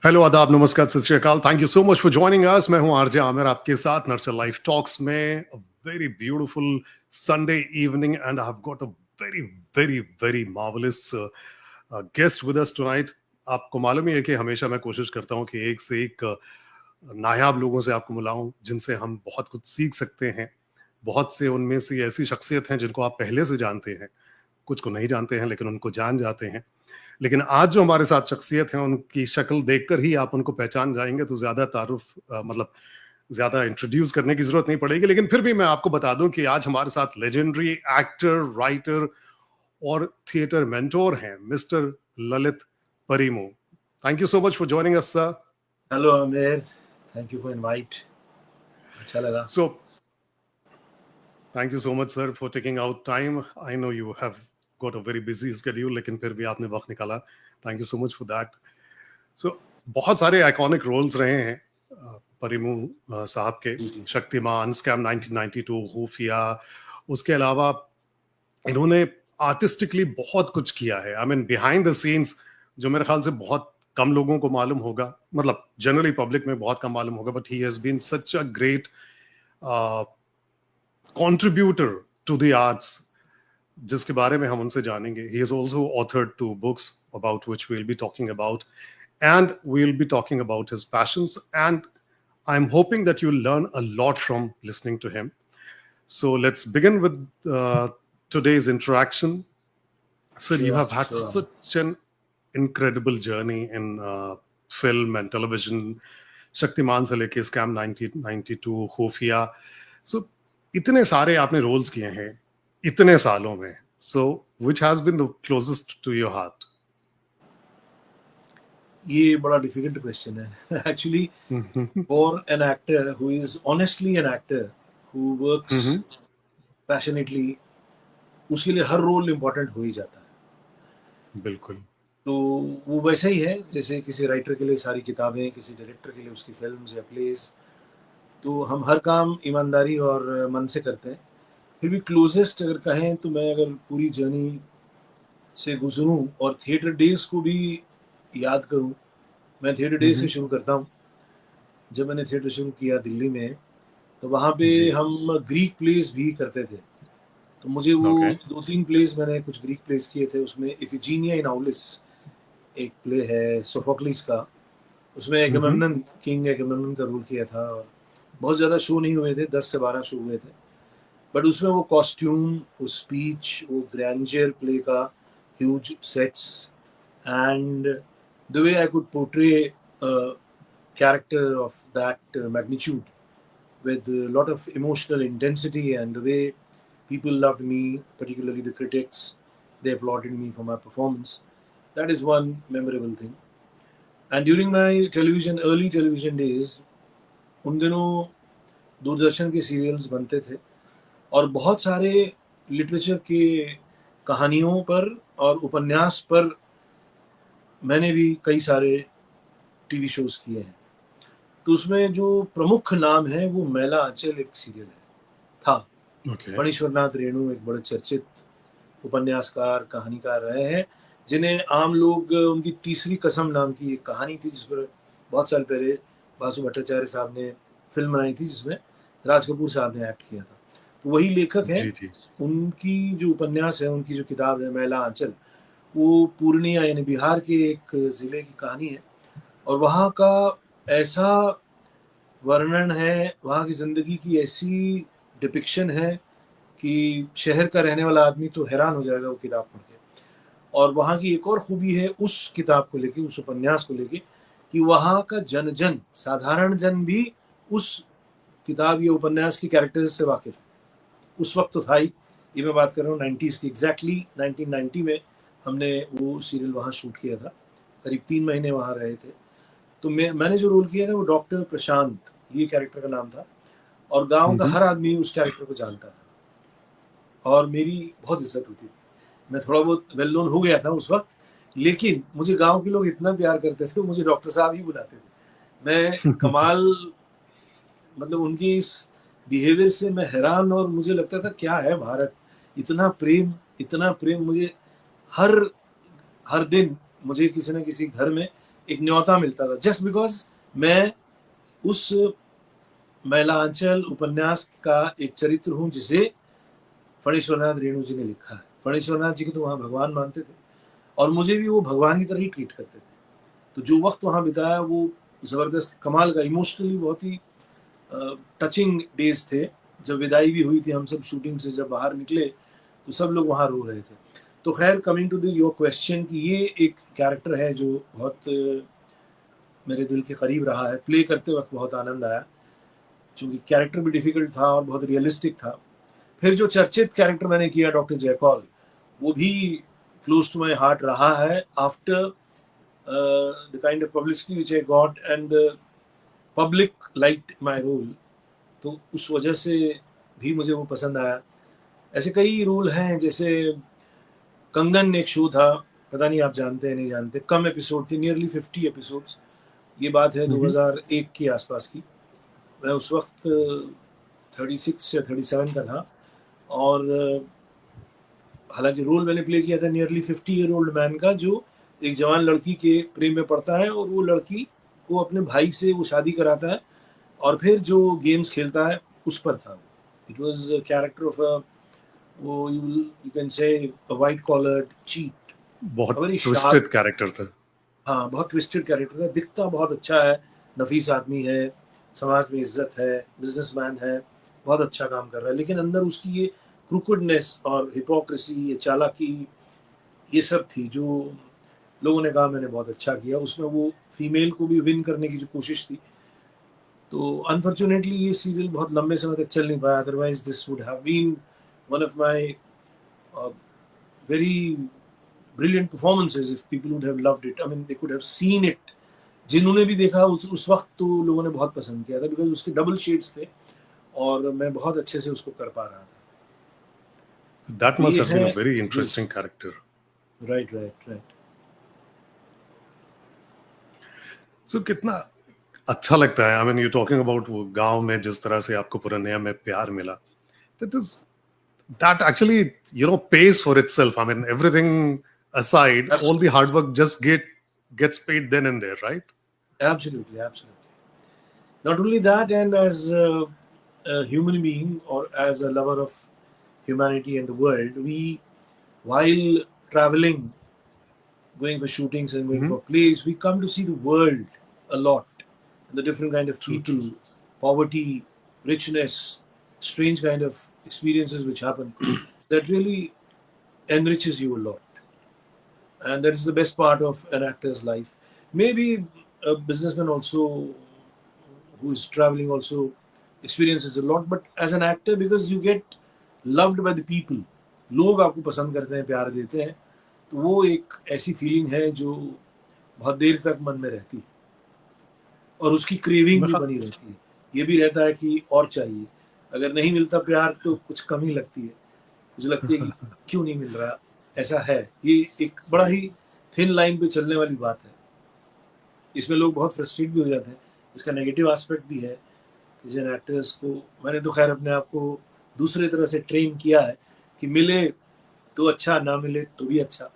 Hello, आदाब, नमस्कार, सत श्री अकाल। Thank you so much for joining अस। मैं हूं आरजे आमिर आपके साथ नर्चर लाइफ टॉक्स में। A very beautiful Sunday evening and I have got a very very very marvellous guest with us tonight. आपको मालूम ही है कि हमेशा मैं कोशिश करता हूं कि एक से एक नायाब लोगों से आपको मिलाऊं जिनसे हम बहुत कुछ सीख सकते हैं। बहुत से उनमें से ऐसी शख्सियत हैं जिनको आप पहले से जानते हैं, कुछ को नहीं जानते हैं लेकिन उनको जान जाते हैं। लेकिन आज जो हमारे साथ शख्सियत हैं, उनकी शक्ल देखकर ही आप उनको पहचान जाएँगे, तो ज़्यादा तारुफ़ मतलब ज़्यादा इंट्रोड्यूस करने की ज़रूरत नहीं पड़ेगी। लेकिन फिर भी मैं आपको बता दूँ कि आज हमारे साथ लेजेंडरी एक्टर, राइटर और थिएटर मेंटर हैं, mister Lalit Parimoo. Thank you so much for joining us sir. Hello Aamir, thank you for invite. अच्छा लगा। So thank you so much sir for taking out time. I know you have got a very busy schedule, लेकिन फिर भी आपने वक़्त निकाला। Thank you so much for that. So बहुत सारे आइकॉनिक रोल्स रहे हैं परिमू साहब के। जी जी। शक्तिमान, स्कैम 1992, खुफिया, उसके अलावा इन्होंने आर्टिस्टिकली बहुत कुछ किया है। I mean behind the scenes, जो मेरे ख्याल से बहुत कम लोगों को मालूम होगा, मतलब जनरली पब्लिक में बहुत कम मालूम होगा, but he has been such a great contributor to the arts, जिसके बारे में हम उनसे जानेंगे। He has also authored 2 books about which we'll be talking about, and we'll be talking about his passions. And I'm hoping that you'll learn a lot from listening to him. So let's begin with today's interaction. Sir, you sure have had sure Aamir. such an incredible journey in film and television. Shaktimaan से लेके scam 1992, खुफिया, सो इतने सारे आपने roles किए हैं इतने सालों में। So which has been the closest to your heart? ये बड़ा डिफिकल्ट क्वेश्चन है actually for an actor who is honestly an actor who works passionately, उसके लिए हर रोल इम्पोर्टेंट हो ही जाता है। बिल्कुल। तो वो वैसा ही है जैसे किसी राइटर के लिए सारी किताबें, किसी डायरेक्टर के लिए उसकी फिल्म्स या प्लेस। तो हम हर काम ईमानदारी और मन से करते हैं। फिर भी क्लोजेस्ट अगर कहें तो मैं अगर पूरी जर्नी से गुजरूं और थिएटर डेज को भी याद करूं, मैं थिएटर डेज से शुरू करता हूं। जब मैंने थिएटर शुरू किया दिल्ली में, तो वहाँ पे जी। हम ग्रीक प्लेस भी करते थे। तो मुझे वो ओके। 2-3 प्लेस, मैंने कुछ ग्रीक प्लेस किए थे। उसमें इफिजीनिया इन ऑलिस एक प्ले है सोफोक्लिस का, उसमें एगमेम्नन, किंग एगमेम्नन का रोल किया था। और बहुत ज़्यादा शो नहीं हुए थे, 10 से 12 शो हुए थे, बट उसमें वो कॉस्ट्यूम, वो स्पीच, वो ग्रैंडियर प्ले का, huge sets, and the way I could portray a character of that magnitude with a lot of emotional intensity, and the way people loved me, particularly the critics, they applauded me for my performance. That is one memorable thing. And during my early television days, उन दिनों दूरदर्शन के serials बनते थे और बहुत सारे literature के कहानियों पर और उपन्यास पर मैंने भी कई सारे टीवी शोज किए हैं। तो उसमें जो प्रमुख नाम है वो मैला आंचल एक सीरियल है था। ओके। फणीश्वरनाथ रेणु एक बड़े चर्चित उपन्यासकार, कहानीकार रहे हैं, जिन्हें आम लोग, उनकी तीसरी कसम नाम की एक कहानी थी जिस पर बहुत साल पहले बासु भट्टाचार्य साहब ने फिल्म बनाई थी, जिसमें राज कपूर साहब ने एक्ट किया था। तो वही लेखक है। जी जी। उनकी जो उपन्यास है, उनकी जो किताब है मैला आंचल, वो पूर्णिया यानी बिहार के एक ज़िले की कहानी है। और वहाँ का ऐसा वर्णन है, वहाँ की ज़िंदगी की ऐसी डिपिक्शन है कि शहर का रहने वाला आदमी तो हैरान हो जाएगा वो किताब पढ़ के। और वहाँ की एक और खूबी है उस किताब को लेके, उस उपन्यास को लेके, कि वहाँ का जन साधारण जन भी उस किताब या उपन्यास के कैरेक्टर्स से वाकिफ है। उस वक्त तो था ही, ये मैं बात कर रहा हूँ 90s की, एग्जैक्टली 1990 में हमने वो सीरियल वहाँ शूट किया था। करीब 3 महीने वहाँ रहे थे। तो मैंने जो रोल किया था वो डॉक्टर प्रशांत, ये कैरेक्टर का नाम था। और गांव का हर आदमी उस कैरेक्टर को जानता था और मेरी बहुत इज्जत होती थी। मैं थोड़ा बहुत वेल नोन हो गया था उस वक्त, लेकिन मुझे गांव के लोग इतना प्यार करते थे, मुझे डॉक्टर साहब ही बुलाते थे। मैं कमाल, मतलब उनकी इस बिहेवियर से मैं हैरान, और मुझे लगता था क्या है भारत, इतना प्रेम, इतना प्रेम। मुझे हर हर दिन मुझे किसी न किसी घर में एक न्योता मिलता था, जस्ट बिकॉज मैं उस मैलांचल उपन्यास का एक चरित्र हूँ जिसे फणीश्वरनाथ रेणु जी ने लिखा है। फणीश्वरनाथ जी को तो वहाँ भगवान मानते थे और मुझे भी वो भगवान की तरह ही ट्रीट करते थे। तो जो वक्त वहाँ बिताया वो ज़बरदस्त, कमाल का, इमोशनली बहुत ही टचिंग डेज थे। जब विदाई भी हुई थी, हम सब शूटिंग से जब बाहर निकले तो सब लोग वहाँ रो रहे थे। तो खैर, कमिंग टू योर क्वेश्चन, कि ये एक कैरेक्टर है जो बहुत मेरे दिल के करीब रहा है। प्ले करते वक्त बहुत आनंद आया, चूँकि कैरेक्टर भी डिफ़िकल्ट था और बहुत रियलिस्टिक था। फिर जो चर्चित कैरेक्टर मैंने किया डॉक्टर जयकौल, वो भी क्लोज टू माई हार्ट रहा है। After the kind of publicity which I got and public liked my role, तो उस वजह से भी मुझे वो पसंद आया। ऐसे कई रोल हैं, जैसे कंगन एक शो था, पता नहीं आप जानते हैं नहीं जानते, कम एपिसोड थे, नियरली 50 एपिसोड्स। ये बात है 2001 के आसपास की। मैं उस वक्त 36 या 37 का था और हालांकि रोल मैंने प्ले किया था नियरली 50-year-old मैन का, जो एक जवान लड़की के प्रेम में पड़ता है और वो लड़की को अपने भाई से वो शादी कराता है और फिर जो गेम्स खेलता है उस पर था। इट वाज कैरेक्टर ऑफ वो you can say white collared cheat, बहुत वेरी शार्प। ट्विस्टेड कैरेक्टर था। हाँ, बहुत ट्विस्टेड कैरेक्टर है, दिखता बहुत अच्छा है, नफीस आदमी है, समाज में इज्जत है, बिजनेसमैन है, बहुत अच्छा काम कर रहा है, लेकिन अंदर उसकी ये क्रूकनेस और हिपोक्रेसी, ये चालाकी, ये सब थी जो लोगों ने कहा मैंने बहुत अच्छा किया। उसमें वो फीमेल को भी विन करने की जो कोशिश थी। तो अनफॉर्चुनेटली ये सीरियल बहुत लंबे समय तक चल नहीं पाया, otherwise this would have been one of my very brilliant performances if people would have loved it. I mean, they could have seen it. जिन्होंने भी देखा उस वक्त तो लोगों ने बहुत पसंद किया था, बिकॉज उसके डबल शेड्स थे और मैं बहुत अच्छे से उसको कर पा रहा था। That तो must ये have been है a very जी, interesting character. Right right right. So कितना अच्छा लगता है। I mean, you're talking about वो गांव में जिस तरह से आपको पुरानिया में प्यार मिला. That actually, pays for itself. I mean, everything aside, all the hard work just gets paid then and there, right? Absolutely, absolutely. Not only that, and as a human being or as a lover of humanity and the world, we, while traveling, going for shootings and going for plays, we come to see the world a lot, the different kind of True, people, poverty, richness, strange kind of experiences which happen. That really enriches you a lot, and that is the best part of an actor's life. Maybe a businessman also who is traveling also experiences a lot, but as an actor, because you get loved by the people, लोग आपको पसंद करते हैं, प्यार देते हैं, तो वो एक ऐसी फीलिंग है जो बहुत देर तक मन में रहती है और उसकी क्रेविंग भी बनी रहती है। ये भी रहता है कि और चाहिए, अगर नहीं मिलता प्यार तो कुछ कमी लगती है, मुझे लगती है कि क्यों नहीं मिल रहा, ऐसा है। ये एक बड़ा ही थिन लाइन पे चलने वाली बात है। इसमें लोग बहुत फ्रस्ट्रेट भी हो जाते हैं। इसका नेगेटिव एस्पेक्ट भी है कि जिन एक्टर्स को, मैंने तो खैर अपने आप को दूसरे तरह से ट्रेन किया है कि मिले तो अच्छा, ना मिले तो भी अच्छा।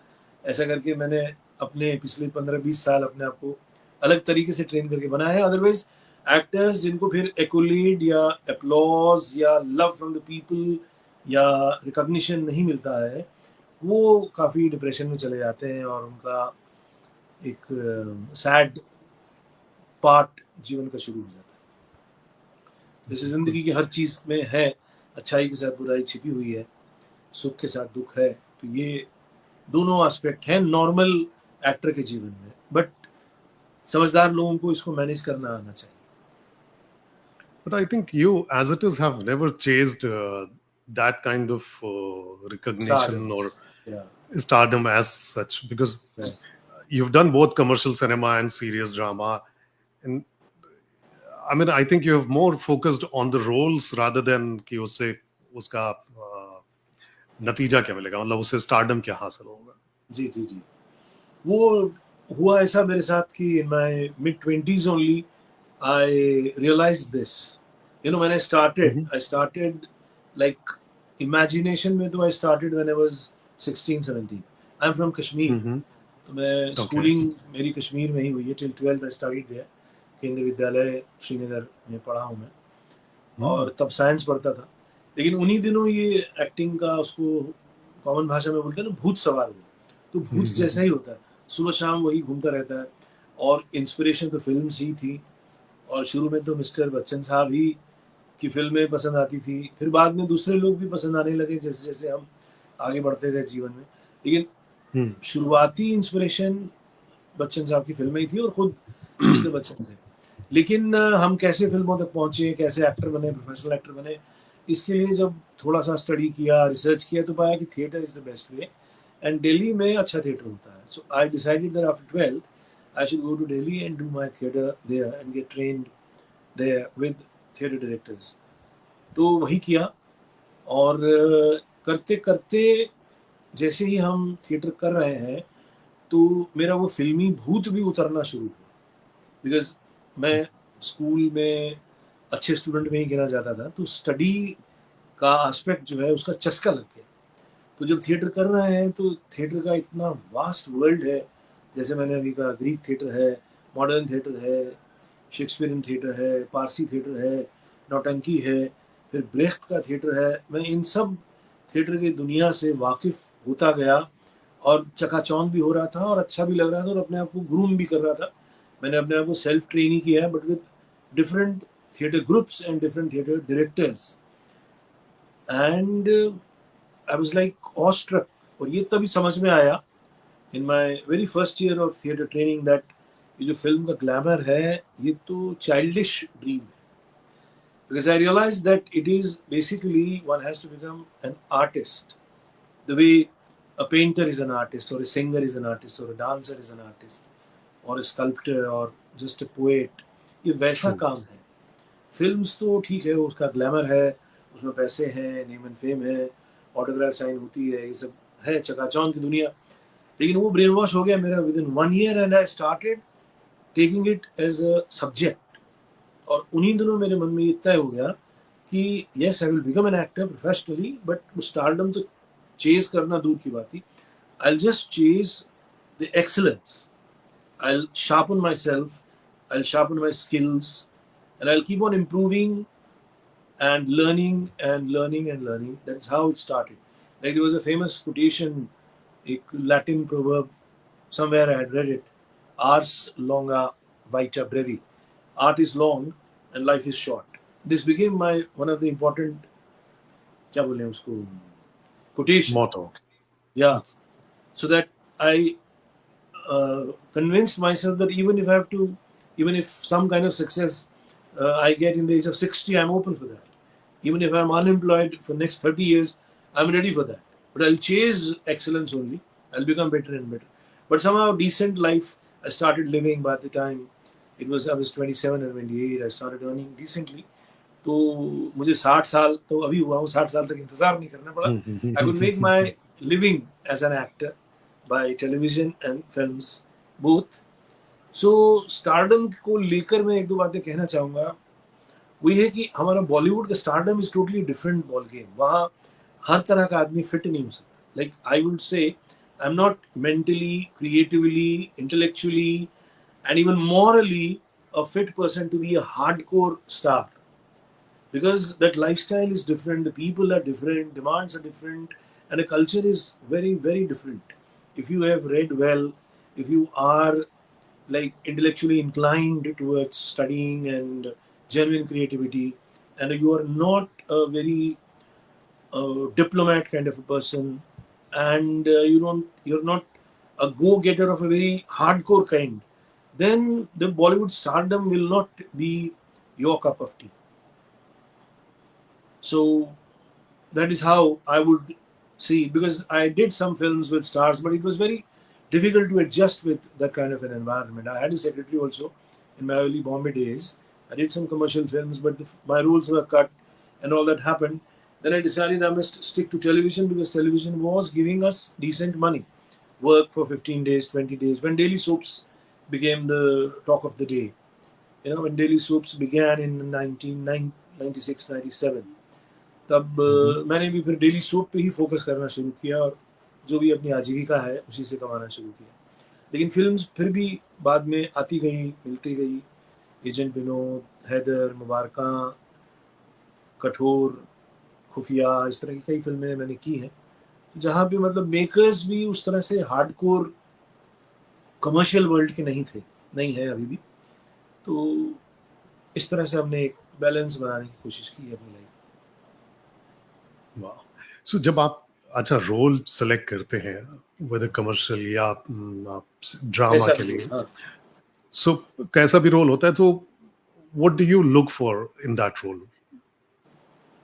ऐसा करके मैंने अपने पिछले 15-20 साल अपने आप को अलग तरीके से ट्रेन करके बनाया है। अदरवाइज एक्टर्स जिनको फिर एक्कोलेड या एप्लॉज या लव फ्रॉम द पीपल या रिकॉग्निशन नहीं मिलता है, वो काफ़ी डिप्रेशन में चले जाते हैं और उनका एक सैड पार्ट जीवन का शुरू हो जाता है। जैसे जिंदगी की हर चीज़ में है, अच्छाई के साथ बुराई छिपी हुई है, सुख के साथ दुख है, तो ये दोनों एस्पेक्ट हैं नॉर्मल एक्टर के जीवन में, बट समझदार लोगों को इसको मैनेज करना आना चाहिए। But I think you, as it is, have never chased that kind of recognition Stardom. or Yeah. stardom as such, because Right. you've done both commercial cinema and serious drama. And I mean, I think you have more focused on the roles rather than कि उसका नतीजा क्या मिलेगा, मतलब उसे stardom क्या हासिल होगा। जी जी जी, वो हुआ ऐसा मेरे साथ कि in my mid 20s only I realised this. When I started like imagination में, तो I started when I was 16-17। I am from Kashmir, तो मैं Okay. स्कूलिंग मेरी कश्मीर में ही हुई है, till 12th I studied there, केंद्रीय विद्यालय श्रीनगर में पढ़ा हूँ मैं, और तब साइंस पढ़ता था। लेकिन उन्हीं दिनों ये एक्टिंग का, उसको कॉमन भाषा में बोलते हैं ना, भूत सवार हुआ। तो भूत जैसा ही होता है, सुबह शाम वही घूमता रहता है। और इंस्पिरेशन तो फिल्म्स ही थी, और शुरू में तो मिस्टर बच्चन साहब ही की फिल्में पसंद आती थी, फिर बाद में दूसरे लोग भी पसंद आने लगे जैसे जैसे हम आगे बढ़ते गए जीवन में। लेकिन शुरुआती इंस्पिरेशन बच्चन साहब की फिल्में ही थी, और खुद मिस्टर बच्चन थे। लेकिन हम कैसे फिल्मों तक पहुंचे, कैसे एक्टर बने, प्रोफेशनल एक्टर बने, इसके लिए जब थोड़ा सा स्टडी किया, रिसर्च किया, तो पाया कि theatre is the best way, and Delhi में अच्छा थिएटर होता है। So I decided that after 12th I should go to Delhi and do my theatre there and get trained there with theatre directors. तो वही किया, और करते करते जैसे ही हम थिएटर कर रहे हैं, तो मेरा वो फिल्मी भूत भी उतरना शुरू हुआ। बिकॉज मैं स्कूल में अच्छे स्टूडेंट में ही गिना जाता था, तो स्टडी का एस्पेक्ट जो है उसका चस्का लग गया। तो जब थिएटर कर रहे हैं, तो थिएटर का इतना वास्ट वर्ल्ड है, जैसे मैंने अभी कहा, ग्रीक थिएटर है, मॉडर्न थिएटर है, शेक्सपियरियन थिएटर है, पारसी थिएटर है, नौटंकी है, फिर ब्रेख्त का थिएटर है। मैं इन सब थिएटर की दुनिया से वाकिफ होता गया, और चकाचौंध भी हो रहा था, और अच्छा भी लग रहा था, और अपने आप को ग्रूम भी कर रहा था। मैंने अपने आप को सेल्फ ट्रेन ही किया है, but with different theatre groups and different theatre directors, and I was like awestruck. और ये तभी समझ में आया in my very first year of theatre training that ये जो फिल्म का ग्लैमर है, ये तो चाइल्डिश ड्रीम है। Because I realized that it is basically one has to become an artist. The way a painter is an artist, or a singer is an artist, or a dancer is an artist, or a sculptor, or just a poet. ये वैसा True. काम है। Films तो ठीक है, उसका glamour है, उसमें पैसे हैं, नेम एंड फेम है, ऑटोग्राफ साइन होती है, ये सब है, चकाचौंध की दुनिया। लेकिन वो ब्रेन वॉश हो गया मेरा within 1 year, and I started taking it as a subject. और उन्हीं दिनों मेरे मन में ये तय हो गया कि yes, I will become an actor professionally, but stardom तो चेज करना दूर की बात थी। I will just chase the excellence, I will sharpen my self, I will sharpen my skills, and I'll keep on improving and learning and learning and learning. That's how it started. Like there was a famous quotation, a Latin proverb, somewhere I had read it: "Ars longa, vita brevi." Art is long and life is short. This became my one of the important, क्या बोलें उसको, quotation. Motto. Yeah, so that I convinced myself that even if I have to, even if some kind of success I get in the age of 60, I'm open for that. Even if I'm unemployed for next 30 years, I'm ready for that. But I'll chase excellence only. I'll become better and better. But somehow decent life I started living by the time I was 27 or 28. I started earning decently. तो मुझे 60 साल तो अभी हुआ हूँ, 60 साल तक इंतजार नहीं करना पड़ा। I could make my living as an actor by television and films both. So stardom को लेकर मैं एक दो बातें कहना चाहूँगा। वो ये है कि हमारा बॉलीवुड का stardom is totally different ball game. वहाँ हर तरह का आदमी फिट नहीं हो सकता। Like I would say I am not mentally, creatively, intellectually and even morally a fit person to be a hardcore star, because that lifestyle is different, the people are different, demands are different, and the culture is very, very different. If you have read well, if you are like intellectually inclined towards studying and genuine creativity, and you are not a very diplomat kind of a person, and you're not a go-getter of a very hardcore kind, then the Bollywood stardom will not be your cup of tea. So that is how I would see, because I did some films with stars, but it was very difficult to adjust with that kind of an environment. I had a secretary also in my early Bombay days. I did some commercial films, but my roles were cut and all that happened. Then I decided I must stick to television, because television was giving us decent money. Work for 15 days, 20 days. When daily soaps became the talk of the day. You know, when daily soaps began in 1996, 97. तब मैंने भी फिर daily soap पे ही focus करना शुरू किया, और जो भी अपनी आजीविका है उसी से कमाना शुरू किया। लेकिन फिल्म्स फिर भी बाद में आती गई, मिलती गई। एजेंट विनोद, हैदर, मुबारका, कठोर, खुफिया, इस तरह की कई फिल्में मैंने की हैं, जहाँ पे मतलब मेकर्स भी उस तरह से हार्डकोर कमर्शियल वर्ल्ड के नहीं थे, नहीं है अभी भी। तो इस तरह से हमने एक बैलेंस बनाने की कोशिश की है अपनी लाइफ। वाह। सो जब आप अच्छा रोल सेलेक्ट करते हैं, वेदर कमर्शियल या ड्रामा ऐसा के भी हो, लिए, हाँ। सो कैसा भी रोल होता है, तो what do you look for in that role?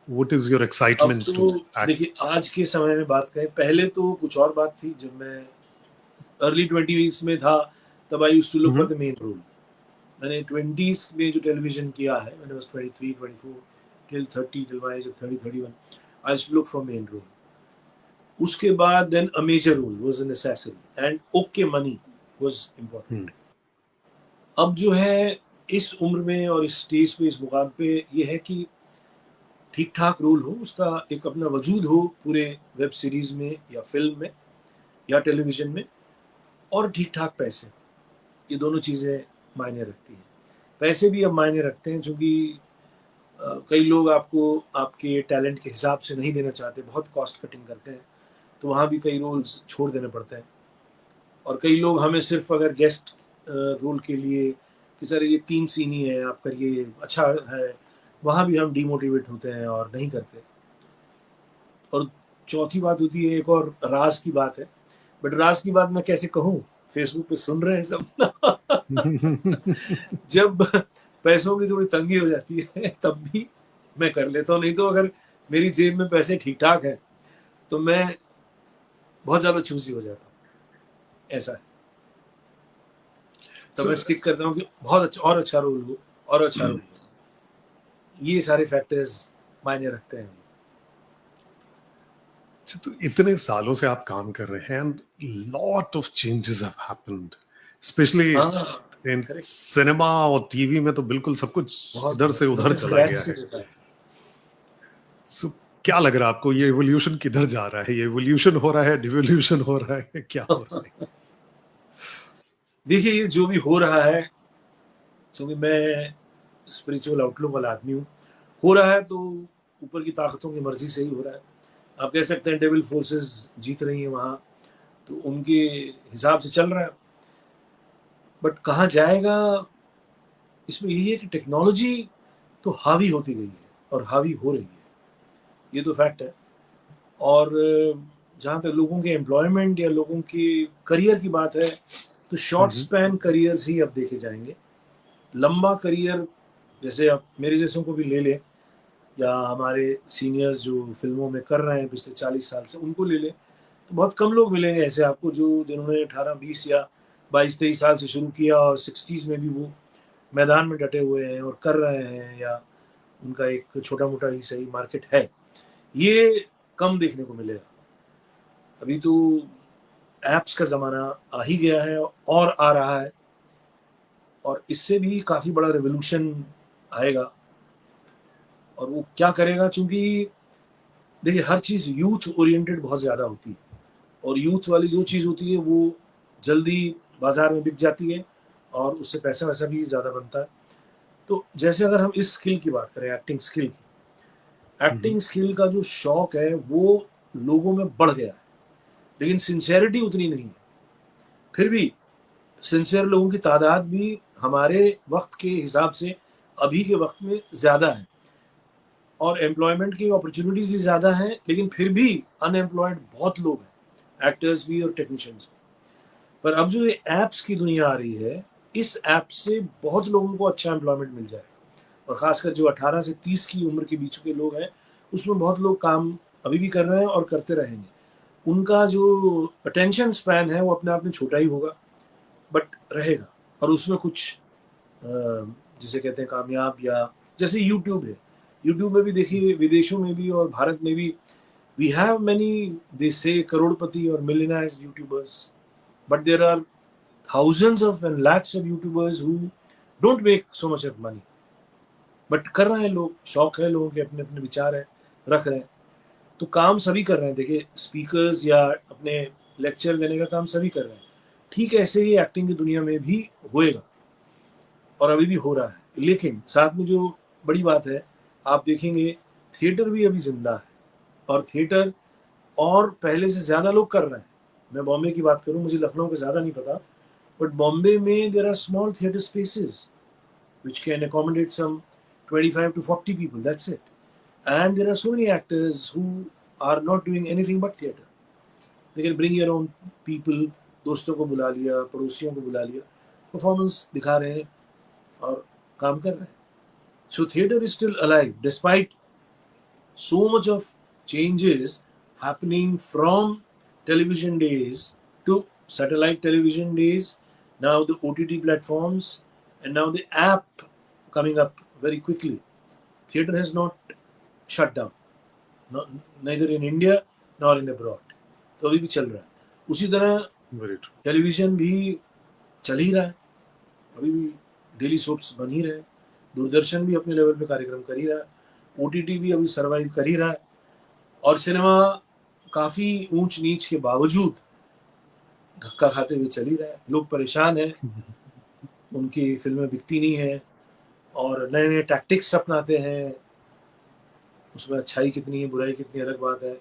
What is your अब एक्साइटमेंट टू तो देखिए, एक्ट? आज के समय में बात करें, पहले तो कुछ और बात थी। जब मैं अर्ली 20s में था, तब I used to look for the main role. मैंने 20s में जो टेलीविजन किया है, मैंने बस 23, 24 till 30, till my age of 30, 31, I used to look for main role. उसके बाद then a major role was a necessity and okay money was important. अब जो है इस उम्र में और इस स्टेज पे, इस मुकाम पे, ये है कि ठीक ठाक रोल हो, उसका एक अपना वजूद हो पूरे वेब सीरीज में या फिल्म में या टेलीविजन में, और ठीक ठाक पैसे। ये दोनों चीज़ें मायने रखती हैं। पैसे भी अब मायने रखते हैं, क्योंकि कई लोग आपको आपके टैलेंट के हिसाब से नहीं देना चाहते, बहुत कॉस्ट कटिंग करते हैं, तो वहाँ भी कई रोल्स छोड़ देने पड़ते हैं। और कई लोग हमें सिर्फ अगर गेस्ट रोल के लिए कि सर ये 3 सीन ही है, आप करिए, अच्छा है, वहाँ भी हम डीमोटिवेट होते हैं और नहीं करते। और चौथी बात होती है, एक और राज की बात है, बट राज की बात मैं कैसे कहूँ? फेसबुक पे सुन रहे हैं सब। जब पैसों की थोड़ी तंगी हो जाती है, तब भी मैं कर लेता हूँ। नहीं तो अगर मेरी जेब में पैसे ठीक-ठाक हैं, तो मैं बहुत ज़्यादा चूज़ी हो जाता हूँ, ऐसा है। तो सो मैं स्टिक करता हूँ कि बहुत अच्छा, और अच्छा रोल हो, और अच्छा रोल हो। ये सारे फैक्टर्स मायने रखते हैं। तो इतने सालों से आप काम कर रहे हैं, and lot of changes have happened, specially हाँ, इन करेक्ट। सिनेमा और टीवी में तो बिल्कुल सब कुछ बहुत इधर बहुत से उधर नोटिस चला गया रैंक्स है। होता है। सो क्या लग रहा है आपको, ये एवोल्यूशन किधर जा रहा है? ये एवोल्यूशन हो रहा है, डिवोल्यूशन हो रहा है, क्या हो रहा है? देखिए, ये जो भी हो रहा है, क्योंकि मैं स्पिरिचुअल आउटलुक वाला आदमी हूँ, हो रहा है तो ऊपर की ताकतों की मर्जी से ही हो रहा है। आप कह सकते हैं डेविल फोर्सेस जीत रही हैं वहाँ, तो उनके हिसाब से चल रहा है। बट कहाँ जाएगा, इसमें यही है कि टेक्नोलॉजी तो हावी होती गई है और हावी हो रही है, ये तो फैक्ट है। और जहाँ तक लोगों के एम्प्लॉयमेंट या लोगों की करियर की बात है, तो शॉर्ट हम्म, स्पैन करियर्स ही अब देखे जाएंगे। लंबा करियर, जैसे आप मेरे जैसों को भी ले लें, या हमारे सीनियर्स जो फिल्मों में कर रहे हैं पिछले 40 साल से, उनको ले लें, तो बहुत कम लोग मिलेंगे ऐसे आपको जो जिन्होंने 18-20 या 22-23 साल से शुरू किया और 60s में भी वो मैदान में डटे हुए हैं और कर रहे हैं, या उनका एक छोटा मोटा ही सही मार्केट है। ये कम देखने को मिलेगा। अभी तो ऐप्स का ज़माना आ ही गया है और आ रहा है, और इससे भी काफ़ी बड़ा रिवॉल्यूशन आएगा। और वो क्या करेगा, चूँकि देखिए हर चीज़ यूथ ओरिएंटेड बहुत ज़्यादा होती है, और यूथ वाली जो चीज़ होती है वो जल्दी बाज़ार में बिक जाती है और उससे पैसा-वैसा भी ज़्यादा बनता है। तो जैसे अगर हम इस स्किल की बात करें, एक्टिंग स्किल की, हम्म, एक्टिंग स्किल का जो शौक है वो लोगों में बढ़ गया है, लेकिन सिंसेरिटी उतनी नहीं है। फिर भी सिंसियर लोगों की तादाद भी हमारे वक्त के हिसाब से अभी के वक्त में ज़्यादा है, और एम्प्लॉयमेंट की अपॉर्चुनिटीज़ भी ज़्यादा हैं, लेकिन फिर भी अनएम्प्लॉयड बहुत लोग हैं, एक्टर्स भी और टेक्नीशियंस भी। पर अब जो ये ऐप्स की दुनिया आ रही है, इस ऐप से बहुत लोगों को अच्छा एम्प्लॉयमेंट मिल जाएगा, और ख़ासकर जो 18 से 30 की उम्र के बीच के लोग हैं, उसमें बहुत लोग काम अभी भी कर रहे हैं और करते रहेंगे। उनका जो अटेंशन स्पैन है वो अपने आप में छोटा ही होगा, बट रहेगा। और उसमें कुछ जिसे कहते हैं कामयाब, या जैसे यूट्यूब है, यूट्यूब में भी देखिए, विदेशों में भी और भारत में भी, we have many, they say करोड़पति और millionaires YouTubers, but there are thousands of and lakhs of YouTubers who don't make so much of money, but कर रहे हैं लोग, शौक है लोगों के, अपने अपने विचार है, रख रहे हैं। तो काम सभी कर रहे हैं, देखिए स्पीकर्स या अपने लेक्चर देने का काम सभी कर रहे हैं, ठीक ऐसे ही एक्टिंग की दुनिया में भी होएगा और अभी भी हो रहा है। लेकिन साथ में जो बड़ी बात है, आप देखेंगे थिएटर भी अभी जिंदा है और थिएटर और पहले से ज़्यादा लोग कर रहे हैं। मैं बॉम्बे की बात करूं, मुझे लखनऊ का ज़्यादा नहीं पता, बट बॉम्बे में there are small theatre spaces which can accommodate some 25 to 40 people, that's it. And there are so many actors who are not doing anything but theatre. They can bring your own people, दोस्तों को बुला लिया, पड़ोसियों को बुला लिया, performance दिखा रहे हैं और काम कर रहे हैं. So theatre is still alive despite so much of changes happening from television days to satellite television days, now the OTT platforms, and now the app coming up very quickly. Theatre has not shut down, neither in India nor in abroad. तो अभी भी चल रहा है. उसी तरह Very true. Television भी चल ही रहा है, अभी भी डेली सोप्स बन ही रहे हैं, दूरदर्शन भी अपने लेवल पे कार्यक्रम कर ही रहा है, OTT भी अभी सर्वाइव कर ही रहा है, और सिनेमा काफ़ी ऊंच नीच के बावजूद धक्का खाते हुए चल ही रहा है. लोग परेशान हैं, उनकी फिल्में बिकती नहीं हैं और नए नए टैक्टिक्स अपनाते हैं. उसमें अच्छाई कितनी है, बुराई कितनी, अलग बात है.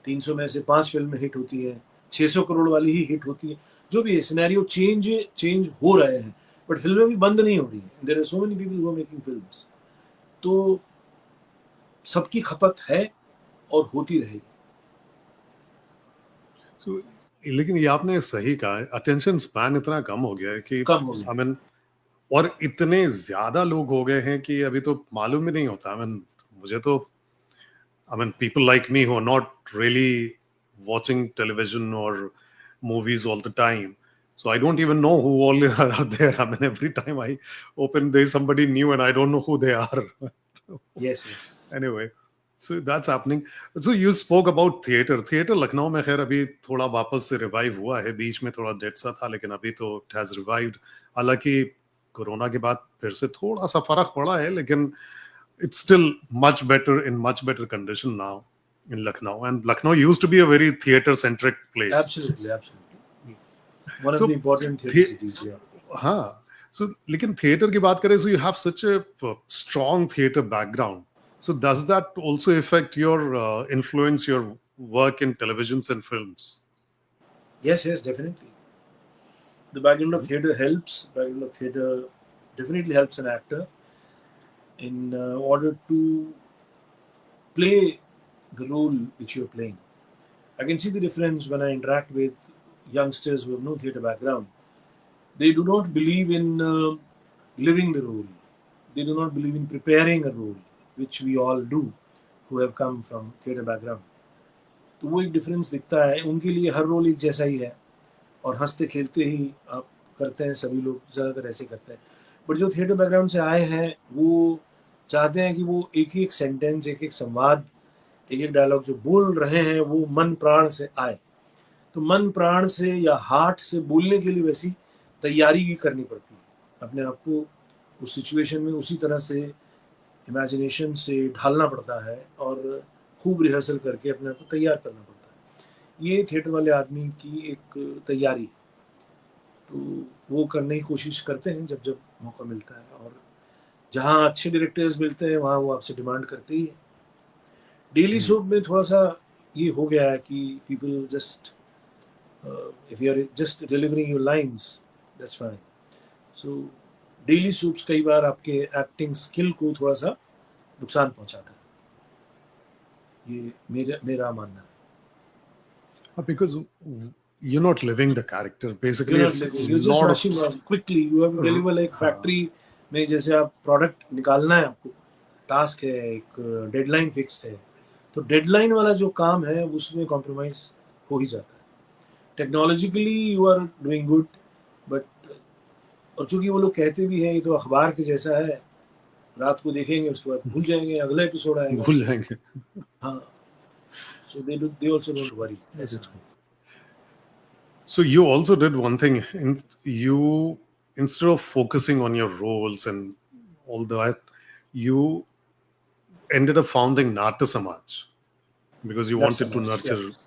300 में से 5 फिल्में हिट होती हैं, 600 करोड़ वाली ही हिट होती है. जो भी है, सिनेरियो चेंज हो रहे हैं, बट फिल्में भी बंद नहीं हो रही हैं. There are so many people who are making films. तो सबकी खपत है और होती रहेगी. So, लेकिन ये आपने सही कहा, अटेंशन स्पैन इतना कम हो गया है कि कम हो गया. I mean, और इतने ज्यादा लोग हो गए हैं कि अभी तो मालूम ही नहीं होता. I mean, मुझे तो people like me who are not really watching television or movies all the time. So I don't even know who all are there. I mean, every time I open, there's somebody new and I don't know who they are. Yes, yes. Anyway, so that's happening. So you spoke about theater. Theater Lucknow में खैर अभी थोड़ा वापस से revive हुआ है. बीच में थोड़ा डेड सा था, लेकिन अभी तो it has revived. हालांकि कोरोना के बाद फिर से थोड़ा सा फर्क पड़ा है, लेकिन it's still much better condition now in Lucknow. And Lucknow used to be a very theater centric place. Absolutely. One of So, the important theatre cities, yeah. हाँ. So, लेकिन theater की बात करें, so you have such a strong theater background. So does that also affect your influence your work in televisions and films? Yes, definitely. The background of theatre helps. Background of theatre definitely helps an actor in order to play the role which you're playing. I can see the difference when I interact with youngsters who have no theatre background. They do not believe in living the role. They do not believe in preparing a role, which we all do who have come from theatre background. तो वो एक difference दिखता है. उनके लिए हर role एक जैसा ही है और हंसते खेलते ही आप करते हैं. सभी लोग ज़्यादातर ऐसे करते हैं. बट जो थिएटर बैकग्राउंड से आए हैं वो चाहते हैं कि वो एक एक सेंटेंस, एक एक संवाद, एक एक डायलॉग जो बोल रहे हैं वो मन प्राण से आए. तो मन प्राण से या हार्ट से बोलने के लिए वैसी तैयारी भी करनी पड़ती है. अपने आप को उस सिचुएशन में उसी तरह से इमेजिनेशन से ढालना पड़ता है और खूब रिहर्सल करके अपने आप को तैयार करना पड़ता है. ये थिएटर वाले आदमी की एक तैयारी, तो वो करने की कोशिश करते हैं जब जब मौका मिलता है. और जहाँ अच्छे डायरेक्टर्स मिलते हैं वहाँ वो आपसे डिमांड करते ही है. डेली सोप में थोड़ा सा ये हो गया है कि people just if you are just delivering your lines that's fine. So daily soaps कई बार आपके एक्टिंग स्किल को थोड़ा सा नुकसान पहुंचाता है. ये मेरा मानना है. Because you're not living the character. Basically, You're it's not living. a You're just lot rushing off quickly. You have to deliver like factory में जैसे आप प्रोडक्ट निकालना है, आपको टास्क है, एक डेडलाइन फिक्स्ड है. तो डेडलाइन वाला जो काम है उसमें कॉम्प्रोमाइज हो ही जाता है. Technologically you are doing good, but और चूंकि वो लोग कहते भी हैं ये तो अखबार के जैसा है, रात को देखेंगे उसके बाद भूल जाएंगे, अगला एपिसोड आएगा. भूल जाएंगे. हाँ. So they also don't worry. ऐसा. So you also did one thing. You, instead of focusing on your roles and all that, you ended up founding Nata Samaj because you Nat wanted to Samaj, nurture yeah.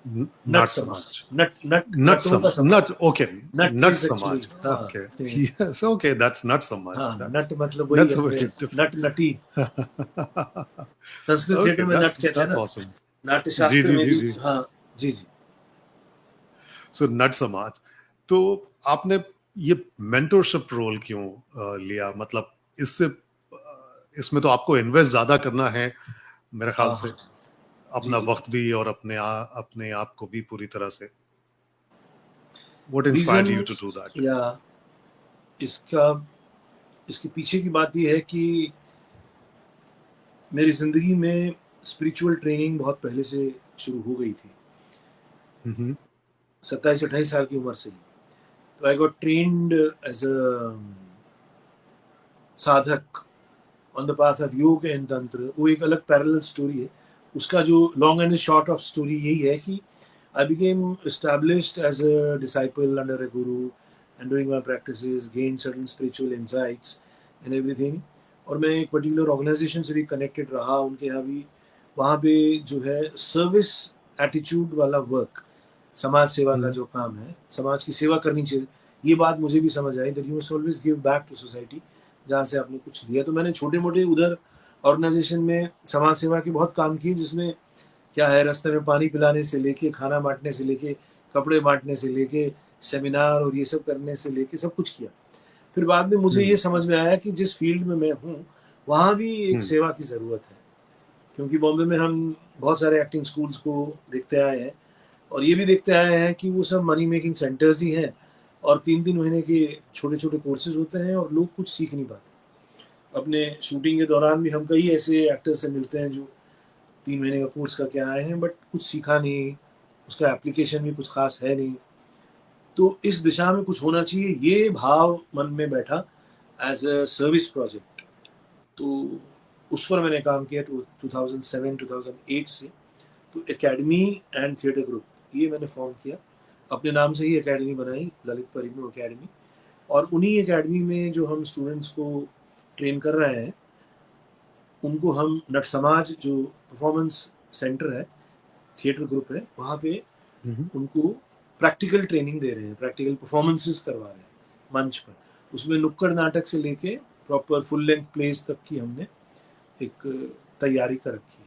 Nut Nut समाज, Samaj. नट नट Nut नटों का Samaj. समाज Nut. है। Okay. नट Nut is actually, Samaj. हाँ Okay. हाँ, Yes. Okay. That's Nut Samaj. हाँ That's नट मतलब वही that's अपने very different. नट नटी, संस्कृत थिएटर Okay. में नट That's कहते हैं that's ना, awesome. नाट्य जी शास्त्र जी में जी भी, जी. हाँ जी जी। सो नट समाज. तो आपने ये मेंटोरशिप रोल क्यों लिया? मतलब इससे इसमें तो आपको इन्वेस्ट ज्यादा करना है मेरे ख्याल हाँ से, हाँ जी अपना जी। वक्त भी और अपने आप को भी पूरी तरह से. What inspired reason you to do that? या इसका इसके पीछे की बात यह है कि मेरी ज़िंदगी में स्पिरिचुअल ट्रेनिंग बहुत पहले से शुरू हो गई थी, 27-28 साल की उम्र से ही। तो I got trained as a sadhak on the path of yoga and tantra. वो एक अलग पैरेलल स्टोरी है। उसका जो long and short of story यही है कि I became established as a disciple under a guru and doing my practices, gained certain spiritual insights and everything। और मैं एक पर्टिकुलर ऑर्गेनाइजेशन से भी कनेक्टेड रहा, उनके यहाँ भी। वहाँ पे जो है सर्विस एटीट्यूड वाला वर्क, समाज सेवा का जो काम है, समाज की सेवा करनी चाहिए, ये बात मुझे भी समझ आई, that you must always give back to society जहाँ से आपने कुछ लिया। तो मैंने छोटे मोटे उधर ऑर्गेनाइजेशन में समाज सेवा के बहुत काम किए, जिसमें क्या है, रास्ते में पानी पिलाने से लेके, खाना बांटने से लेके, कपड़े बांटने से लेके, सेमिनार और ये सब करने से लेके सब कुछ किया। फिर बाद में मुझे ये समझ में आया कि जिस फील्ड में मैं हूँ वहाँ भी एक सेवा की ज़रूरत है, क्योंकि बॉम्बे में हम बहुत सारे एक्टिंग स्कूल्स को देखते आए हैं और ये भी देखते आए हैं कि वो सब मनी मेकिंग सेंटर्स ही हैं और 3-3 महीने के छोटे छोटे कोर्सेज होते हैं और लोग कुछ सीख नहीं पाते। अपने शूटिंग के दौरान भी हम कई ऐसे एक्टर्स से मिलते हैं जो 3 महीने का कोर्स करके आए हैं बट कुछ सीखा नहीं, उसका एप्लीकेशन भी कुछ खास है नहीं। तो इस दिशा में कुछ होना चाहिए, ये भाव मन में बैठा एज अ सर्विस प्रोजेक्ट। तो उस पर मैंने काम किया 2007-2008 से। तो एकेडमी एंड थिएटर ग्रुप ये मैंने फॉर्म किया, अपने नाम से ही एकेडमी बनाई, ललित परिमो एकेडमी। और उन्हीं एकेडमी में जो हम स्टूडेंट्स को ट्रेन कर रहे हैं, उनको हम नट समाज जो परफॉर्मेंस सेंटर है, थिएटर ग्रुप है, वहाँ पे उनको प्रैक्टिकल ट्रेनिंग दे रहे हैं, प्रैक्टिकल परफॉर्मेंसेस करवा रहे हैं मंच पर। उसमें नुक्कड़ नाटक से लेके प्रॉपर फुल लेंथ प्लेस तक की हमने एक तैयारी कर रखी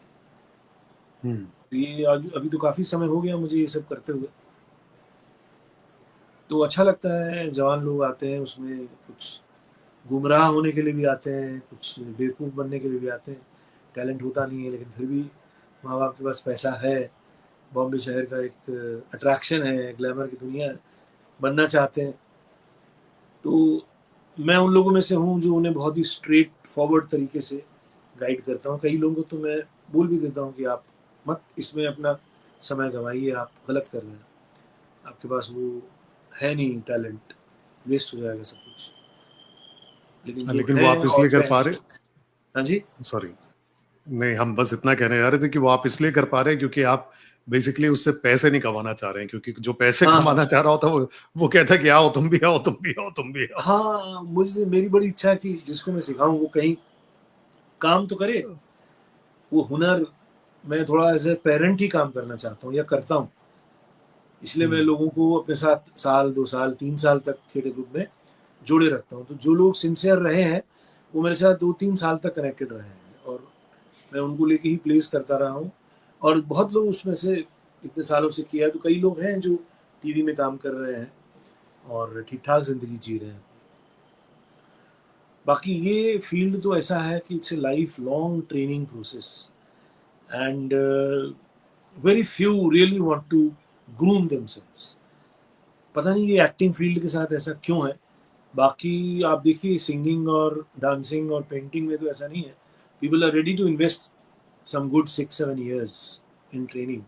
है। ये अभी तो काफ़ी समय हो गया मुझे ये सब करते हुए, तो अच्छा लगता है। जवान लोग आते हैं, उसमें कुछ गुमराह होने के लिए भी आते हैं, कुछ बेवकूफ़ बनने के लिए भी आते हैं। टैलेंट होता नहीं है, लेकिन फिर भी माँ बाप के पास पैसा है, बॉम्बे शहर का एक अट्रैक्शन है, ग्लैमर की दुनिया है, बनना चाहते हैं। तो मैं उन लोगों में से हूँ जो उन्हें बहुत ही स्ट्रेट फॉरवर्ड तरीके से गाइड करता हूँ। कई लोगों को तो मैं बोल भी देता हूँ कि आप मत इसमें अपना समय गंवाइए, आप गलत कर रहे हैं, आपके पास वो है नहीं टैलेंट, वेस्ट हो जाएगा सब कुछ। लेकिन जो लेकिन वो है आप और इसलिए कर पा रहे. हाँ जी, सॉरी, नहीं, हम बस इतना कहने जा रहे थे कि वो आप इसलिए कर पा रहे हैं क्योंकि आप बेसिकली उससे पैसे नहीं कमाना चाह रहे हैं, क्योंकि जो पैसे हाँ कमाना हाँ चाह रहा होता है वो कहता है कि आओ तुम भी आओ, तुम भी आओ, तुम भी आओ. हाँ, मुझे मेरी बड़ी इच्छा है कि जिसको मैं सिखाऊं वो कहीं काम तो करे, वो हुनर। मैं थोड़ा एज ए पेरेंट ही काम करना चाहता हूँ या करता हूँ, इसलिए मैं लोगों को अपने साथ साल 2 साल 3 साल तक थिएटर ग्रुप में जोड़े रखता हूँ। तो जो लोग सिंसियर रहे हैं वो मेरे साथ 2-3 साल तक कनेक्टेड रहे हैं और मैं उनको लेके ही प्लेस करता रहा हूँ। और बहुत लोग उसमें से इतने सालों से किया है, तो कई लोग हैं जो टीवी में काम कर रहे हैं और ठीक ठाक जिंदगी जी रहे हैं। बाकी ये फील्ड तो ऐसा है कि it's a life long training process and very few really want to groom themselves. पता नहीं ये एक्टिंग फील्ड के साथ ऐसा क्यों है। बाकी आप देखिए सिंगिंग और डांसिंग और पेंटिंग में तो ऐसा नहीं है। People are ready to invest some good 6-7 years in training.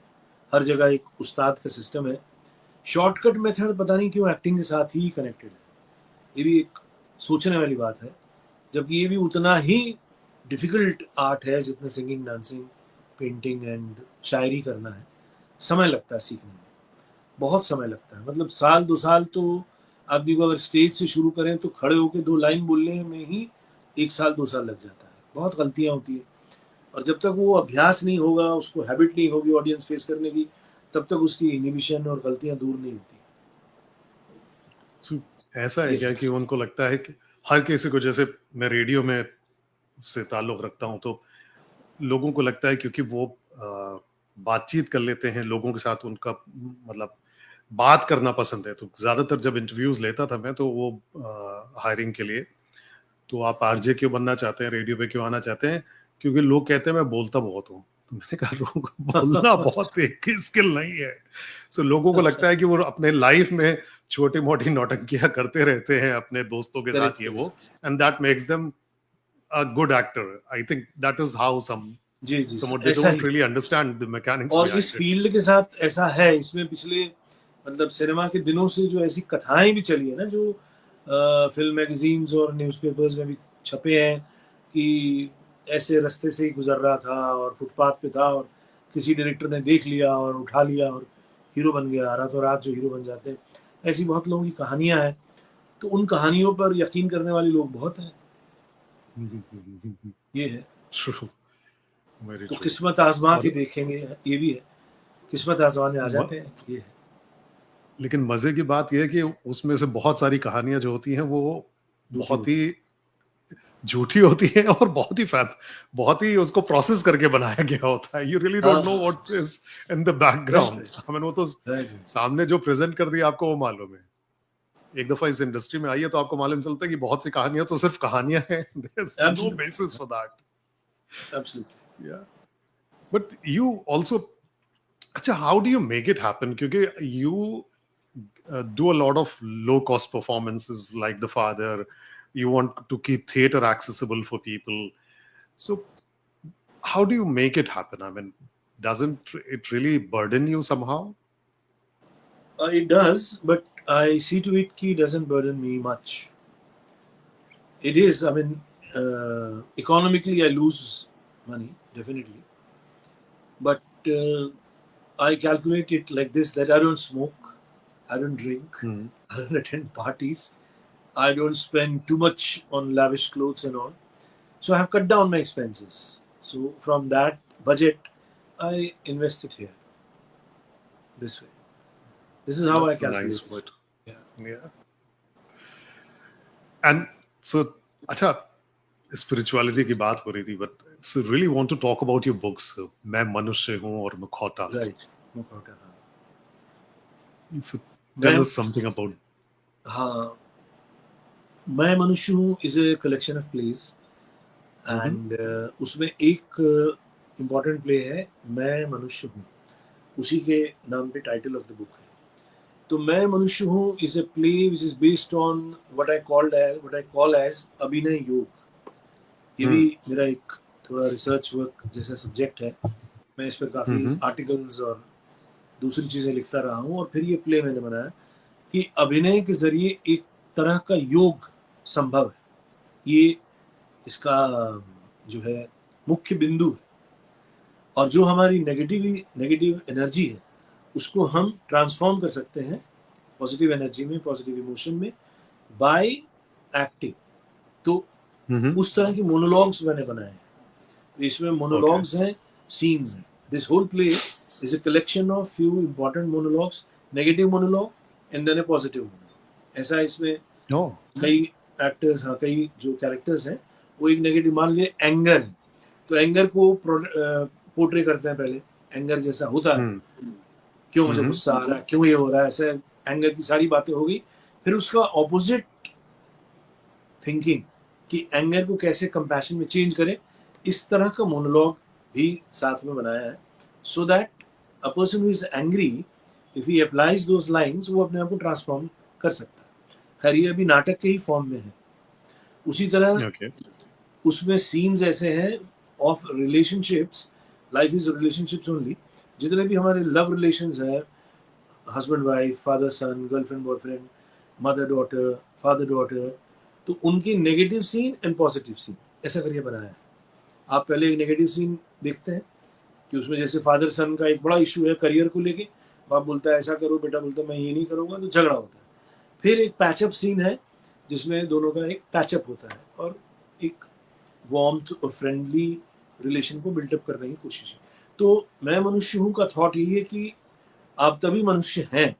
हर जगह एक उस्ताद का सिस्टम है। शॉर्टकट मेथड पता नहीं क्यों एक्टिंग के साथ ही कनेक्टेड है। ये भी एक सोचने वाली बात है, जबकि ये भी उतना ही डिफ़िकल्ट आर्ट है जितना सिंगिंग, डांसिंग, पेंटिंग एंड शायरी करना है। समय लगता है सीखने में, बहुत समय लगता है। मतलब साल 2 साल तो आदमी को अगर स्टेज से शुरू करें तो खड़े होके 2 लाइन बोलने में ही 1 साल 2 साल लग जाता है। बहुत गलतियाँ होती हैं और जब तक वो अभ्यास नहीं होगा, उसको हैबिट नहीं होगी ऑडियंस फेस करने की, तब तक उसकी इनहिबिशन और गलतियां दूर नहीं होती। So, ऐसा है ये क्या कि उनको लगता है कि हर किसी को, जैसे मैं रेडियो में से ताल्लुक रखता हूँ, तो लोगों को लगता है क्योंकि वो बातचीत कर लेते हैं लोगों के साथ, उनका मतलब बात करना पसंद है, तो ज्यादातर जब इंटरव्यूज लेता था मैं, तो वो हायरिंग के लिए, तो आप आरजे क्यों बनना चाहते हैं, रेडियो पे क्यों आना चाहते हैं, क्योंकि लोग कहते हैं मैं बोलता बहुत हूँ। तो मैंने कहा लोगों को बोलना बहुत एक स्किल नहीं है। सो लोगों को लगता है कि वो अपने लाइफ में छोटी मोटी नौटंकियां करते रहते हैं अपने दोस्तों के साथ, करेक्ट ये वो, correct. And that makes them a good actor. I think that is how जी जी, someone they ऐसा don't he. really understand the mechanics और इस behind it. फील्ड के साथ ऐसा है, इसमें पिछले मतलब सिनेमा के दिनों से जो ऐसी कथाएं भी चली है ना, जो फिल्म मैगजीन्स और न्यूज़पेपर्स में भी छपे हैं कि ऐसे रास्ते से ही गुजर रहा था और फुटपाथ पे था और किसी डायरेक्टर ने देख लिया और उठा लिया और हीरो बन गया, रातों रात जो हीरो बन जाते हैं। ऐसी बहुत लोगों की कहानियां हैं, तो उन कहानियों पर यकीन करने वाले लोग बहुत हैं। ये है। True, very तो true. किस्मत आजमा के और देखेंगे, ये भी है, किस्मत आजमाने आ म, जाते हैं, ये है। लेकिन मजे की बात यह है कि उसमें से बहुत सारी कहानियां जो होती हैं वो झूठी बहुत होती ही झूठी होती है, और बहुत ही उसको प्रोसेस करके बनाया गया होता है। यू रियली है। हाँ डोंट नो हाँ, what is in the right background. Right I mean वो तो राइट। सामने जो प्रेजेंट कर दिया आपको वो मालूम है। एक दफा इस इंडस्ट्री में आइए तो आपको मालूम चलता है कि बहुत सी कहानियां तो सिर्फ कहानियां हैं, there is no absolutely basis for that. Absolutely. Yeah but you also, अच्छा, how do you make it happen, क्योंकि you do a lot of low cost performances like The Father. You want to keep theater accessible for people. So how do you make it happen? I mean, doesn't it really burden you somehow? It does, but I see to it कि it doesn't burden me much. It is, I mean, economically I lose money definitely, but I calculate it like this: that I don't smoke, I don't drink, Hmm. I don't attend parties, I don't spend too much on lavish clothes and all. So I have cut down my expenses. So from that budget, I invest it here this way. This is how I That's a calculate nice it. word. Yeah. Yeah. And so, acha, spirituality की बात हो रही थी, but so really want to talk about your books. मैं मनुष्य हूँ और मुखौटा. Right. मुखौटा, हाँ। So tell मैं us something about. हाँ, मैं मनुष्य हूँ is a collection of place Mhm. And उसमें एक इम्पॉर्टेंट प्ले है, मैं मनुष्य हूँ, उसी के नाम पे टाइटल ऑफ द बुक है। तो मैं मनुष्य हूँ is a play which is based on what I call as Abhinay Yoga. ये भी Hmm. मेरा एक थोड़ा रिसर्च वर्क जैसा सब्जेक्ट है। मैं इस पर काफ़ी Mhm. आर्टिकल्स और दूसरी चीज़ें लिखता रहा हूँ, और फिर ये प्ले मैंने बनाया कि अभिनय के जरिए एक तरह का योग संभव है। ये इसका जो है मुख्य बिंदु है, और जो हमारी नेगेटिव एनर्जी है उसको हम ट्रांसफॉर्म कर सकते हैं पॉजिटिव एनर्जी में, पॉजिटिव इमोशन में, बाय एक्टिंग। तो Mhm. उस तरह के मोनोलॉग्स मैंने बनाए हैं। तो इसमें Okay. मोनोलॉग्स हैं, सीन्स हैं। This whole play is a collection of few important monologues, negative monologue and then a positive monologue. ऐसा इसमें Oh. कई एक्टर्स, हाँ, कई जो कैरेक्टर्स हैं वो एक नेगेटिव, मान लिए एंगर है, तो एंगर को पोर्ट्रे करते हैं पहले, एंगर जैसा होता है, Hmm. क्यों मुझे Mhm. गुस्सा आ रहा है, क्यों ये हो रहा है, ऐसे एंगर की सारी बातें हो गई। फिर उसका ऑपोजिट थिंकिंग कि एंगर को कैसे कंपैशन में चेंज करें, इस तरह का मोनोलॉग भी साथ में बनाया है, so that a person who is angry, if he applies those lines, वो अपने आप को ट्रांसफॉर्म कर सकता है। खैर ये अभी नाटक के ही फॉर्म में है। उसी तरह Okay. उसमें सीन्स ऐसे हैं of relationships, life is relationships only. जितने भी हमारे लव रिलेशंस हैं, husband wife, father son, girlfriend boyfriend, mother daughter, father daughter, तो उनकी negative scene and positive scene ऐसा करके बनाया है। आप पहले एक नेगेटिव सीन देखते हैं कि उसमें जैसे फादर सन का एक बड़ा इशू है करियर को लेके, बाप बोलता है ऐसा करो, बेटा बोलता है मैं ये नहीं करूँगा, तो झगड़ा होता है। फिर एक पैचअप सीन है जिसमें दोनों का एक पैचअप होता है और एक वार्मथ और फ्रेंडली रिलेशन को बिल्टअप करने की कोशिश है। तो मैं मनुष्य हूँ का थॉट यही है कि आप तभी मनुष्य हैं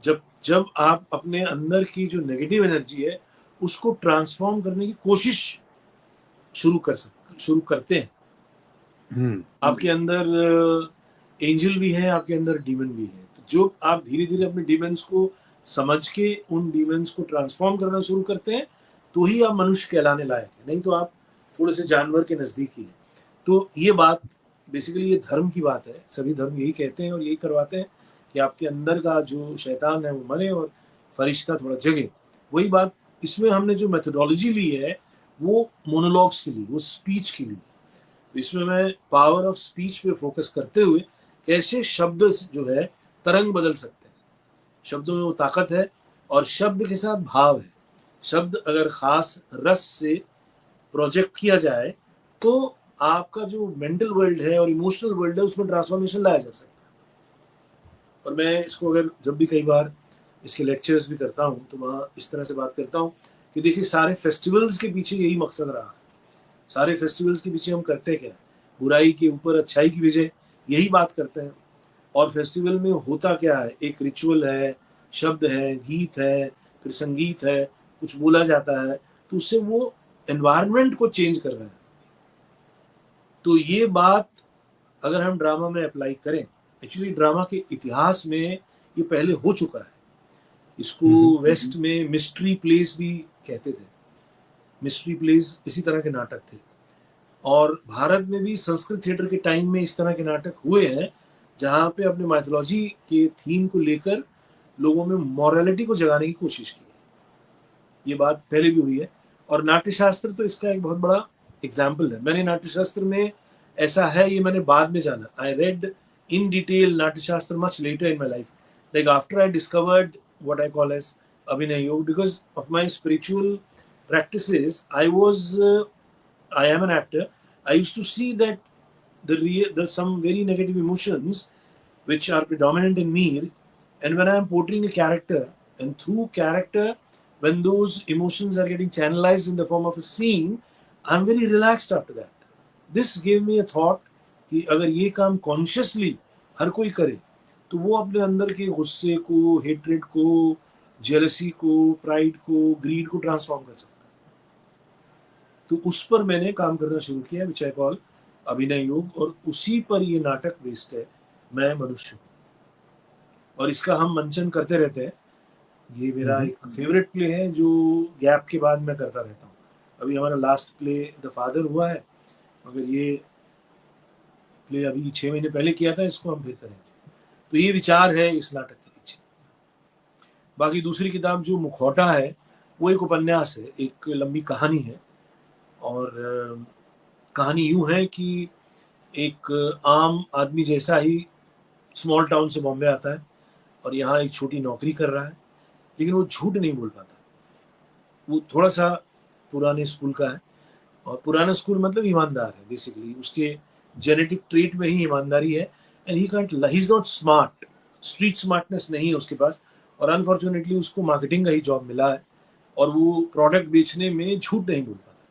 जब जब आप अपने अंदर की जो नेगेटिव एनर्जी है उसको ट्रांसफॉर्म करने की कोशिश शुरू करते हैं। आपके अंदर एंजल भी है, आपके अंदर डीमन भी है। तो जो आप धीरे धीरे अपने डीमंस को समझ के उन डीमंस को ट्रांसफॉर्म करना शुरू करते हैं तो ही आप मनुष्य कहलाने लायक है, नहीं तो आप थोड़े से जानवर के नजदीक ही हैं। तो ये बात बेसिकली ये धर्म की बात है, सभी धर्म यही कहते हैं और यही करवाते हैं कि आपके अंदर का जो शैतान है वो मरे और फरिश्ता थोड़ा जगे। वही बात इसमें हमने जो मेथोडोलॉजी ली है वो मोनोलॉग्स के लिए, वो स्पीच के लिए। तो इसमें मैं पावर ऑफ स्पीच पे फोकस करते हुए कैसे शब्द जो है तरंग बदल सकते हैं। शब्दों में वो ताकत है और शब्द के साथ भाव है। शब्द अगर खास रस से प्रोजेक्ट किया जाए तो आपका जो मेंटल वर्ल्ड है और इमोशनल वर्ल्ड है उसमें ट्रांसफॉर्मेशन लाया जा सकता है। और मैं इसको अगर जब भी कई बार इसके लेक्चर्स भी करता हूँ तो वहाँ इस तरह से बात करता हूँ कि देखिए सारे फेस्टिवल्स के पीछे यही मकसद रहा है। सारे फेस्टिवल्स के पीछे हम करते क्या है, बुराई के ऊपर अच्छाई की विजय, यही बात करते हैं। और फेस्टिवल में होता क्या है, एक रिचुअल है, शब्द है, गीत है, फिर संगीत है, कुछ बोला जाता है, तो उससे वो एनवायरनमेंट को चेंज कर रहे हैं। तो ये बात अगर हम ड्रामा में अप्लाई करें, एक्चुअली ड्रामा के इतिहास में ये पहले हो चुका है। इसको वेस्ट में मिस्ट्री प्लेस भी कहते थे। मिस्ट्री प्लेस इसी तरह के नाटक थे और भारत में भी संस्कृत थिएटर के टाइम में इस तरह के नाटक हुए हैं जहाँ पे अपने माइथोलॉजी के थीम को लेकर लोगों में मॉरलिटी को जगाने की कोशिश की है। ये बात पहले भी हुई है और नाट्यशास्त्र तो इसका एक बहुत बड़ा एग्जाम्पल है। मैंने नाट्यशास्त्र में ऐसा है ये मैंने बाद में जाना। I read in detail Natyashastra much later in my life, like after I discovered what I call as Abhinay Yoga, because of my spiritual practices. I am an actor. I used to see that there's some very negative emotions which are predominant in me, and when I am portraying a character, and through character, when those emotions are getting channelized in the form of a scene, I'm very relaxed after that. This gave me a thought कि अगर ये काम consciously हर कोई करे तो वो अपने अंदर के गुस्से को, हेट्रेड को, जेलसी को, प्राइड को, ग्रीड को ट्रांसफॉर्म कर सकता है। तो उस पर मैंने काम करना शुरू किया, विच आई कॉल अभिनय योग, और उसी पर ये नाटक बेस्ड है, मैं मनुष्य हूँ। और इसका हम मंचन करते रहते हैं। ये मेरा एक फेवरेट प्ले है जो गैप के बाद मैं करता रहता हूँ। अभी हमारा लास्ट प्ले द फादर हुआ है, मगर ये प्ले अभी 6 महीने पहले किया था, इसको हम फिर करेंगे। तो ये विचार है इस नाटक के पीछे। बाकी दूसरी किताब जो मुखौटा है वो एक उपन्यास है, एक लंबी कहानी है। और कहानी यूं है कि एक आम आदमी जैसा ही स्मॉल टाउन से बॉम्बे आता है और यहाँ एक छोटी नौकरी कर रहा है, लेकिन वो झूठ नहीं बोल पाता। वो थोड़ा सा पुराने स्कूल का है, और पुराना स्कूल मतलब ईमानदार है। बेसिकली उसके जेनेटिक ट्रेट में ही ईमानदारी है। And he is not smart, street smartness नहीं है उसके पास, और अनफॉर्चुनेटली उसको मार्केटिंग का ही जॉब मिला है और वो प्रोडक्ट बेचने में झूठ नहीं बोल पाता।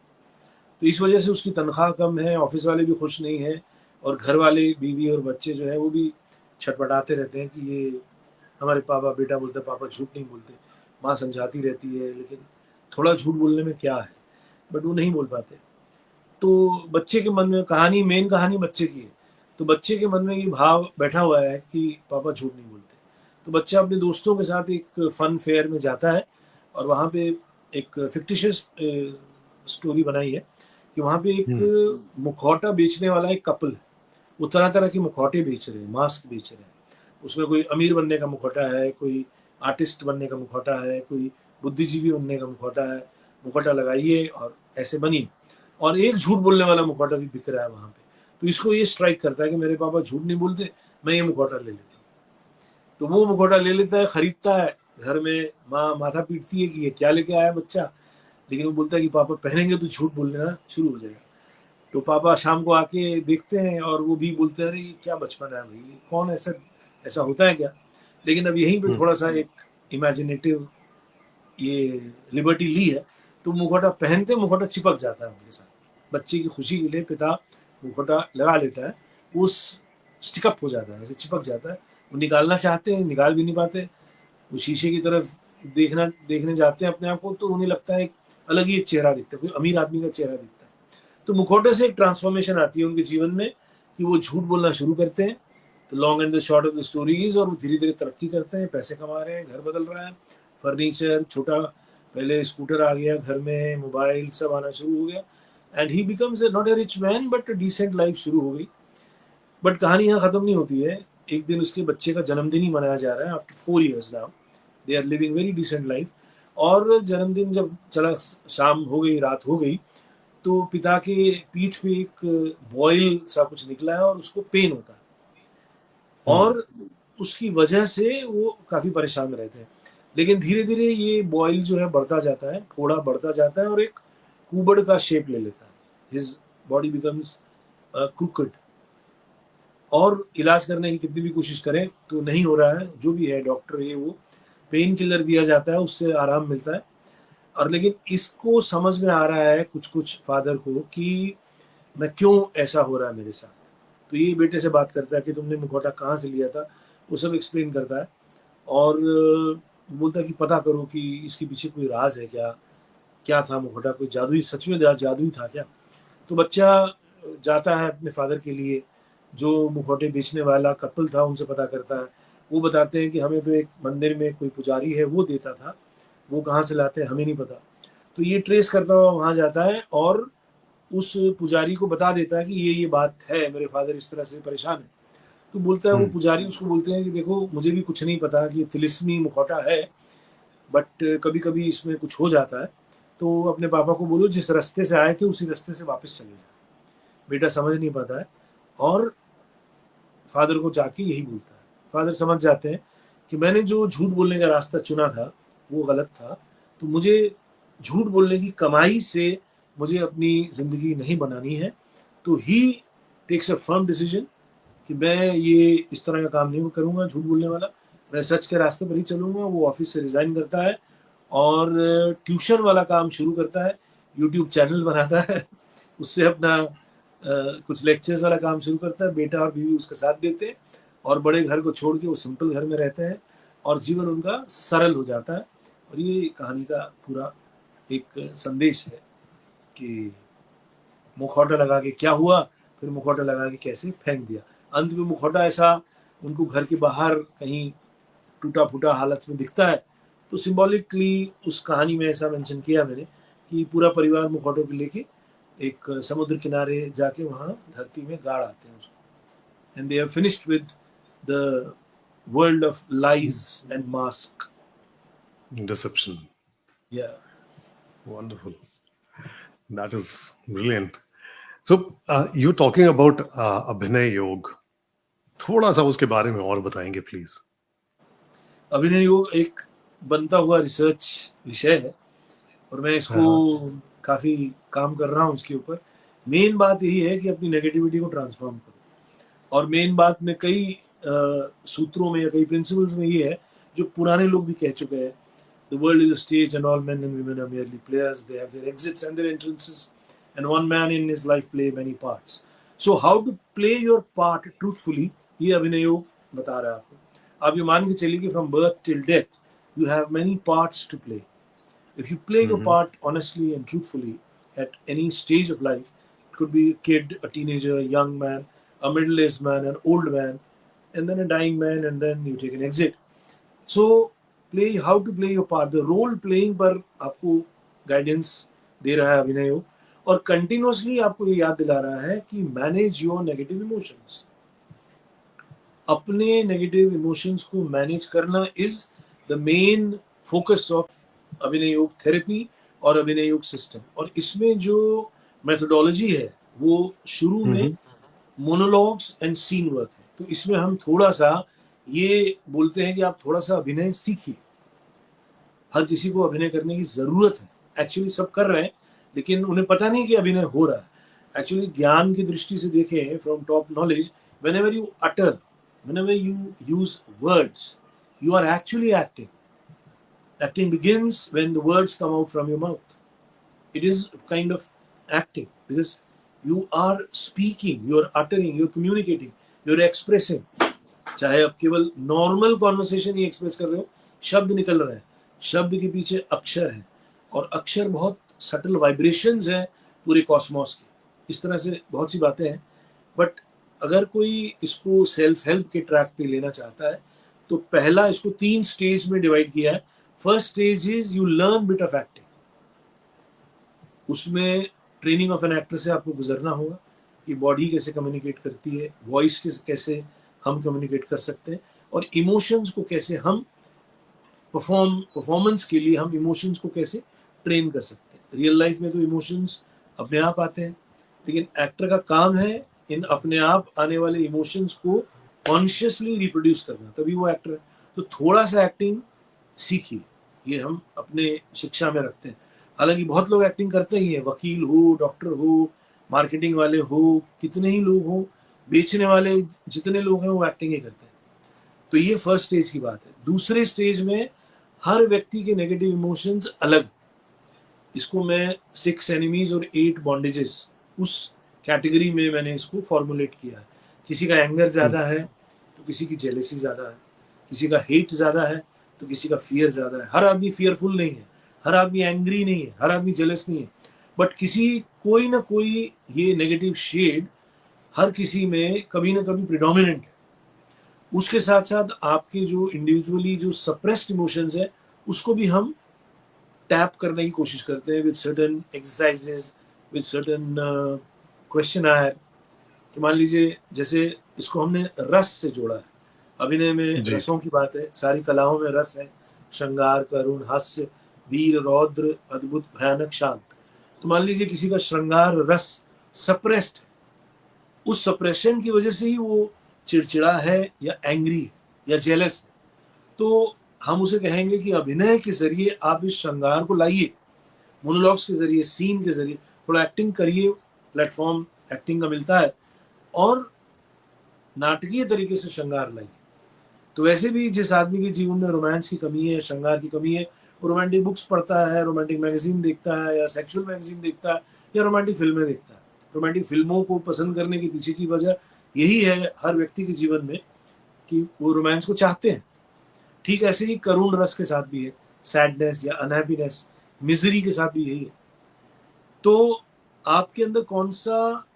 तो इस वजह से उसकी तनख्वाह कम है, ऑफिस वाले भी खुश नहीं है, और घर वाले, बीवी और बच्चे जो है वो भी छटपटाते रहते हैं कि ये हमारे पापा, बेटा बोलते पापा झूठ नहीं बोलते, माँ समझाती रहती है लेकिन थोड़ा झूठ बोलने में क्या है, बट वो नहीं बोल पाते। तो बच्चे के मन में कहानी, मेन कहानी बच्चे की है, तो बच्चे के मन में ये भाव बैठा हुआ है कि पापा झूठ नहीं बोलते। तो बच्चा अपने दोस्तों के साथ एक फन फेयर में जाता है और वहाँ पे एक फिक्टिशियस स्टोरी बनाई है कि वहाँ पे एक मुखौटा बेचने वाला एक कपल है। वो तरह तरह के मुखौटे बेच रहे हैं, मास्क बेच रहे हैं। उसमें कोई अमीर बनने का मुखौटा है, कोई आर्टिस्ट बनने का मुखौटा है, कोई बुद्धिजीवी बनने का मुखौटा है। मुखौटा लगाइए और ऐसे बनिए। और एक झूठ बोलने वाला मुखौटा भी बिक रहा है वहाँ पे। तो इसको ये स्ट्राइक करता है कि मेरे पापा झूठ नहीं बोलते, मैं ये मुखौटा ले लेता हूँ। तो वो मुखौटा ले लेता है, खरीदता है। घर में माँ माथा पीटती है कि ये क्या लेके आया बच्चा, लेकिन वो बोलता है कि पापा पहनेंगे तो झूठ बोलना शुरू हो जाएगा। तो पापा शाम को आके देखते हैं और वो भी बोलते हैं, अरे ये क्या बचपन है भाई, कौन ऐसा होता है क्या। लेकिन अब यहीं पे थोड़ा सा एक इमेजिनेटिव ये लिबर्टी ली है, तो मुखौटा पहनते मुखौटा चिपक जाता है उनके साथ। बच्चे की खुशी के लिए पिता मुखौटा लगा लेता है, वो स्टिकअप हो जाता है, ऐसे चिपक जाता है। वो निकालना चाहते हैं, निकाल भी नहीं पाते। वो शीशे की तरफ देखने जाते हैं अपने आप को, तो उन्हें लगता है एक अलग ही एक चेहरा दिखता है, कोई अमीर आदमी का चेहरा दिखता है। तो मुखौटे से एक ट्रांसफॉर्मेशन आती है उनके जीवन में कि वो झूठ बोलना शुरू करते हैं। तो long and the short of the story is, और वो धीरे-धीरे तरक्की करते हैं, पैसे कमा रहे हैं, घर बदल रहा है, फर्नीचर छोटा, पहले स्कूटर आ गया घर में, मोबाइल सब आना शुरू हो गया, and he becomes not a rich man but decent life शुरू हो गई। बट कहानी यहाँ खत्म नहीं होती है। एक दिन उसके बच्चे का जन्मदिन ही मनाया जा रहा है after 4 years now. They are living very decent life. और जन्मदिन जब चला, शाम हो गई, रात हो गई, तो पिता के पीठ पे एक बॉयल सा कुछ निकला है और उसको पेन होता है, और उसकी वजह से वो काफी परेशान रहते हैं। लेकिन धीरे धीरे ये बॉयल जो है बढ़ता जाता है, फोड़ा बढ़ता जाता है और एक कुबड़ का शेप ले लेता है। हिज बॉडी बिकम्स क्रूकड, और इलाज करने की कितनी भी कोशिश करें तो नहीं हो रहा है। जो भी है डॉक्टर, ये वो पेन किलर दिया जाता है, उससे आराम मिलता है। और लेकिन इसको समझ में आ रहा है कुछ कुछ फादर को कि मैं क्यों ऐसा हो रहा है मेरे साथ। तो ये बेटे से बात करता है कि तुमने मुखौटा कहाँ से लिया था, वो सब एक्सप्लेन करता है। और बोलता है कि पता करो कि इसके पीछे कोई राज है क्या, क्या था मुखौटा, कोई जादुई, सच में जादुई था क्या। तो बच्चा जाता है अपने फादर के लिए, जो मुखौटे बेचने वाला कपल था उनसे पता करता है। वो बताते हैं कि हमें तो एक मंदिर में कोई पुजारी है वो देता था, वो कहाँ से लाते हैं हमें नहीं पता। तो ये ट्रेस करता हुआ वहाँ जाता है और उस पुजारी को बता देता है कि ये बात है, मेरे फादर इस तरह से परेशान है। तो बोलता है वो पुजारी, उसको बोलते हैं कि देखो मुझे भी कुछ नहीं पता कि ये तिलिस्मी मुखौटा है, बट कभी कभी इसमें कुछ हो जाता है, तो अपने पापा को बोलो जिस रास्ते से आए थे उसी रास्ते से वापस चले जाए। बेटा समझ नहीं पाता है और फादर को जाके यही बोलता है। फादर समझ जाते हैं कि मैंने जो झूठ बोलने का रास्ता चुना था वो गलत था, तो मुझे झूठ बोलने की कमाई से मुझे अपनी ज़िंदगी नहीं बनानी है। तो ही टेक्स अ फर्म डिसीजन कि मैं ये इस तरह का काम नहीं करूँगा झूठ बोलने वाला, मैं सच के रास्ते पर ही चलूँगा। वो ऑफिस से रिज़ाइन करता है और ट्यूशन वाला काम शुरू करता है, यूट्यूब चैनल बनाता है, उससे अपना कुछ लेक्चर्स वाला काम शुरू करता है। बेटा और बीवी उसका साथ देते हैं और बड़े घर को छोड़ के वो सिंपल घर में रहते हैं और जीवन उनका सरल हो जाता है। और ये कहानी का पूरा एक संदेश है कि मुखौटा लगा के क्या हुआ, फिर मुखौटा लगा के कैसे फेंक दिया। अंत में मुखौटा ऐसा उनको घर के बाहर कहीं टूटा फूटा हालत में दिखता है। तो सिंबॉलिकली उस कहानी में ऐसा मेंशन किया मैंने कि पूरा परिवार मुखौटों को लेके एक समुद्र किनारे जाके वहाँ धरती में गाड़ आते हैं उसको, and they are finished with the world of lies and mask. Deception. Yeah Wonderful. That is brilliant. So, you're talking about Abhinay Yog. थोड़ा सा उसके बारे में और बताएंगे प्लीज। अभिनय योग एक बनता हुआ रिसर्च विषय है और मैं इसको काफ़ी काम कर रहा हूँ उसके ऊपर। मेन बात यही है कि अपनी नेगेटिविटी को ट्रांसफॉर्म करो, और मेन बात में कई सूत्रों में या कई प्रिंसिपल्स में ये है जो पुराने लोग भी कह चुके हैं। The world is a stage and all men and women are merely players. They have their exits and their entrances, and one man in his life play many parts. So how to play your part truthfully, ये अभिनय योग बता रहा है आपको। आप ये मान के चलिए कि from birth till death you have many parts to play. If you play your part honestly and truthfully at any stage of life, it could be a kid, a teenager, a young man, a middle-aged man, an old man, and then a dying man, and then you take an exit. So play, how to play your part, the role playing पर आपको guidance दे रहा है अभिनय योग, और continuously आपको ये याद दिला रहा है कि मैनेज योर नेगेटिव इमोशंस। अपने नेगेटिव इमोशंस को मैनेज करना is the main focus of अभिनय योग थेरेपी और अभिनय योग सिस्टम। और इसमें जो मेथोडोलॉजी है वो शुरू में मोनोलॉग्स एंड सीन वर्क है। तो इसमें हम थोड़ा सा ये बोलते हैं कि आप थोड़ा सा अभिनय सीखिए। हर किसी को अभिनय करने की जरूरत है, एक्चुअली सब कर रहे हैं लेकिन उन्हें पता नहीं कि अभिनय हो रहा है। एक्चुअली ज्ञान की दृष्टि से देखें, from top knowledge, whenever you utter, whenever you use words, you are actually acting. Acting begins when the words come out from your mouth. It is kind of acting because you are speaking, you are uttering, you are communicating, you are expressing. चाहे आप केवल normal conversation ही express कर रहे हो, शब्द निकल रहे हैं, शब्द के पीछे अक्षर है, और अक्षर बहुत सटल वाइब्रेशंस हैं पूरे कॉस्मोस की। इस तरह से बहुत सी बातें हैं। बट अगर कोई इसको सेल्फ हेल्प के ट्रैक पे लेना चाहता है, तो पहला इसको 3 स्टेज में डिवाइड किया है। First stage is you learn bit of acting. उसमें ट्रेनिंग ऑफ एन एक्टर से आपको गुजरना होगा कि बॉडी कैसे कम्युनिकेट करती है, वॉइस कैसे हम कम्युनिकेट कर सकते हैं, और इमोशंस को कैसे हम परफॉर्मेंस के लिए हम इमोशंस को कैसे ट्रेन कर सकते हैं। रियल लाइफ में तो इमोशंस अपने आप आते हैं, लेकिन एक्टर का काम है इन अपने आप आने वाले इमोशंस को कॉन्शियसली रिप्रोड्यूस करना, तभी वो एक्टर है। तो थोड़ा सा एक्टिंग सीखिए, ये हम अपने शिक्षा में रखते हैं। हालांकि बहुत लोग एक्टिंग करते ही हैं, वकील हो, डॉक्टर हो, मार्केटिंग वाले हो, कितने ही लोग हो, बेचने वाले जितने लोग हैं वो एक्टिंग ही करते हैं। तो ये फर्स्ट स्टेज की बात है। दूसरे स्टेज में हर व्यक्ति के नेगेटिव इमोशंस अलग, इसको मैं 6 एनिमीज और 8 बॉन्डेजेस उस कैटेगरी में मैंने इसको फॉर्मुलेट किया है। किसी का एंगर ज़्यादा है तो किसी की जेलेसी ज़्यादा है, किसी का हेट ज़्यादा है तो किसी का फियर ज़्यादा है। हर आदमी फियरफुल नहीं है, हर आदमी एंग्री नहीं है, हर आदमी जेलस नहीं है, बट कोई ना कोई ये नेगेटिव शेड हर किसी में कभी ना कभी प्रिडोमिनेंट है। उसके साथ साथ आपके जो इंडिविजुअली जो सप्रेस्ड इमोशंस है, उसको भी हम टैप करने की कोशिश करते हैं with certain exercises, with certain questionnaire. कि मान लीजिए जैसे इसको हमने रस से जोड़ा है, अभिनय में जी रसों की बात है, सारी कलाओं में रस है, श्रृंगार, करुण, हास्य, वीर, रौद्र, अद्भुत, भयानक, शांत। तो मान लीजिए किसी का श्रृंगार रस सप्रेस्ड, उस सप्रेशन की वजह से ही वो चिड़चिड़ा है या एंग्री है या जेलस है, तो हम उसे कहेंगे कि अभिनय के जरिए आप इस श्रृंगार को लाइए, मोनोलॉग्स के जरिए, सीन के जरिए थोड़ा एक्टिंग करिए, प्लेटफॉर्म एक्टिंग का मिलता है, और नाटकीय तरीके से श्रृंगार लाइए। तो वैसे भी जिस आदमी के जीवन में रोमांस की कमी है, श्रृंगार की कमी है, वो रोमांटिक बुक्स पढ़ता है, रोमांटिक मैगजीन देखता है, या सेक्सुअल मैगजीन देखता है, या रोमांटिक फिल्में देखता है। रोमांटिक फिल्मों को पसंद करने के पीछे की वजह यही है हर व्यक्ति के जीवन में कि वो रोमांस को चाहते हैं। ठीक ऐसे ही करुण रस के साथ भी है, सैडनेस या अनहैप्पीनेस, मिजरी के साथ भी यही है। तो आपके अंदर कौन सा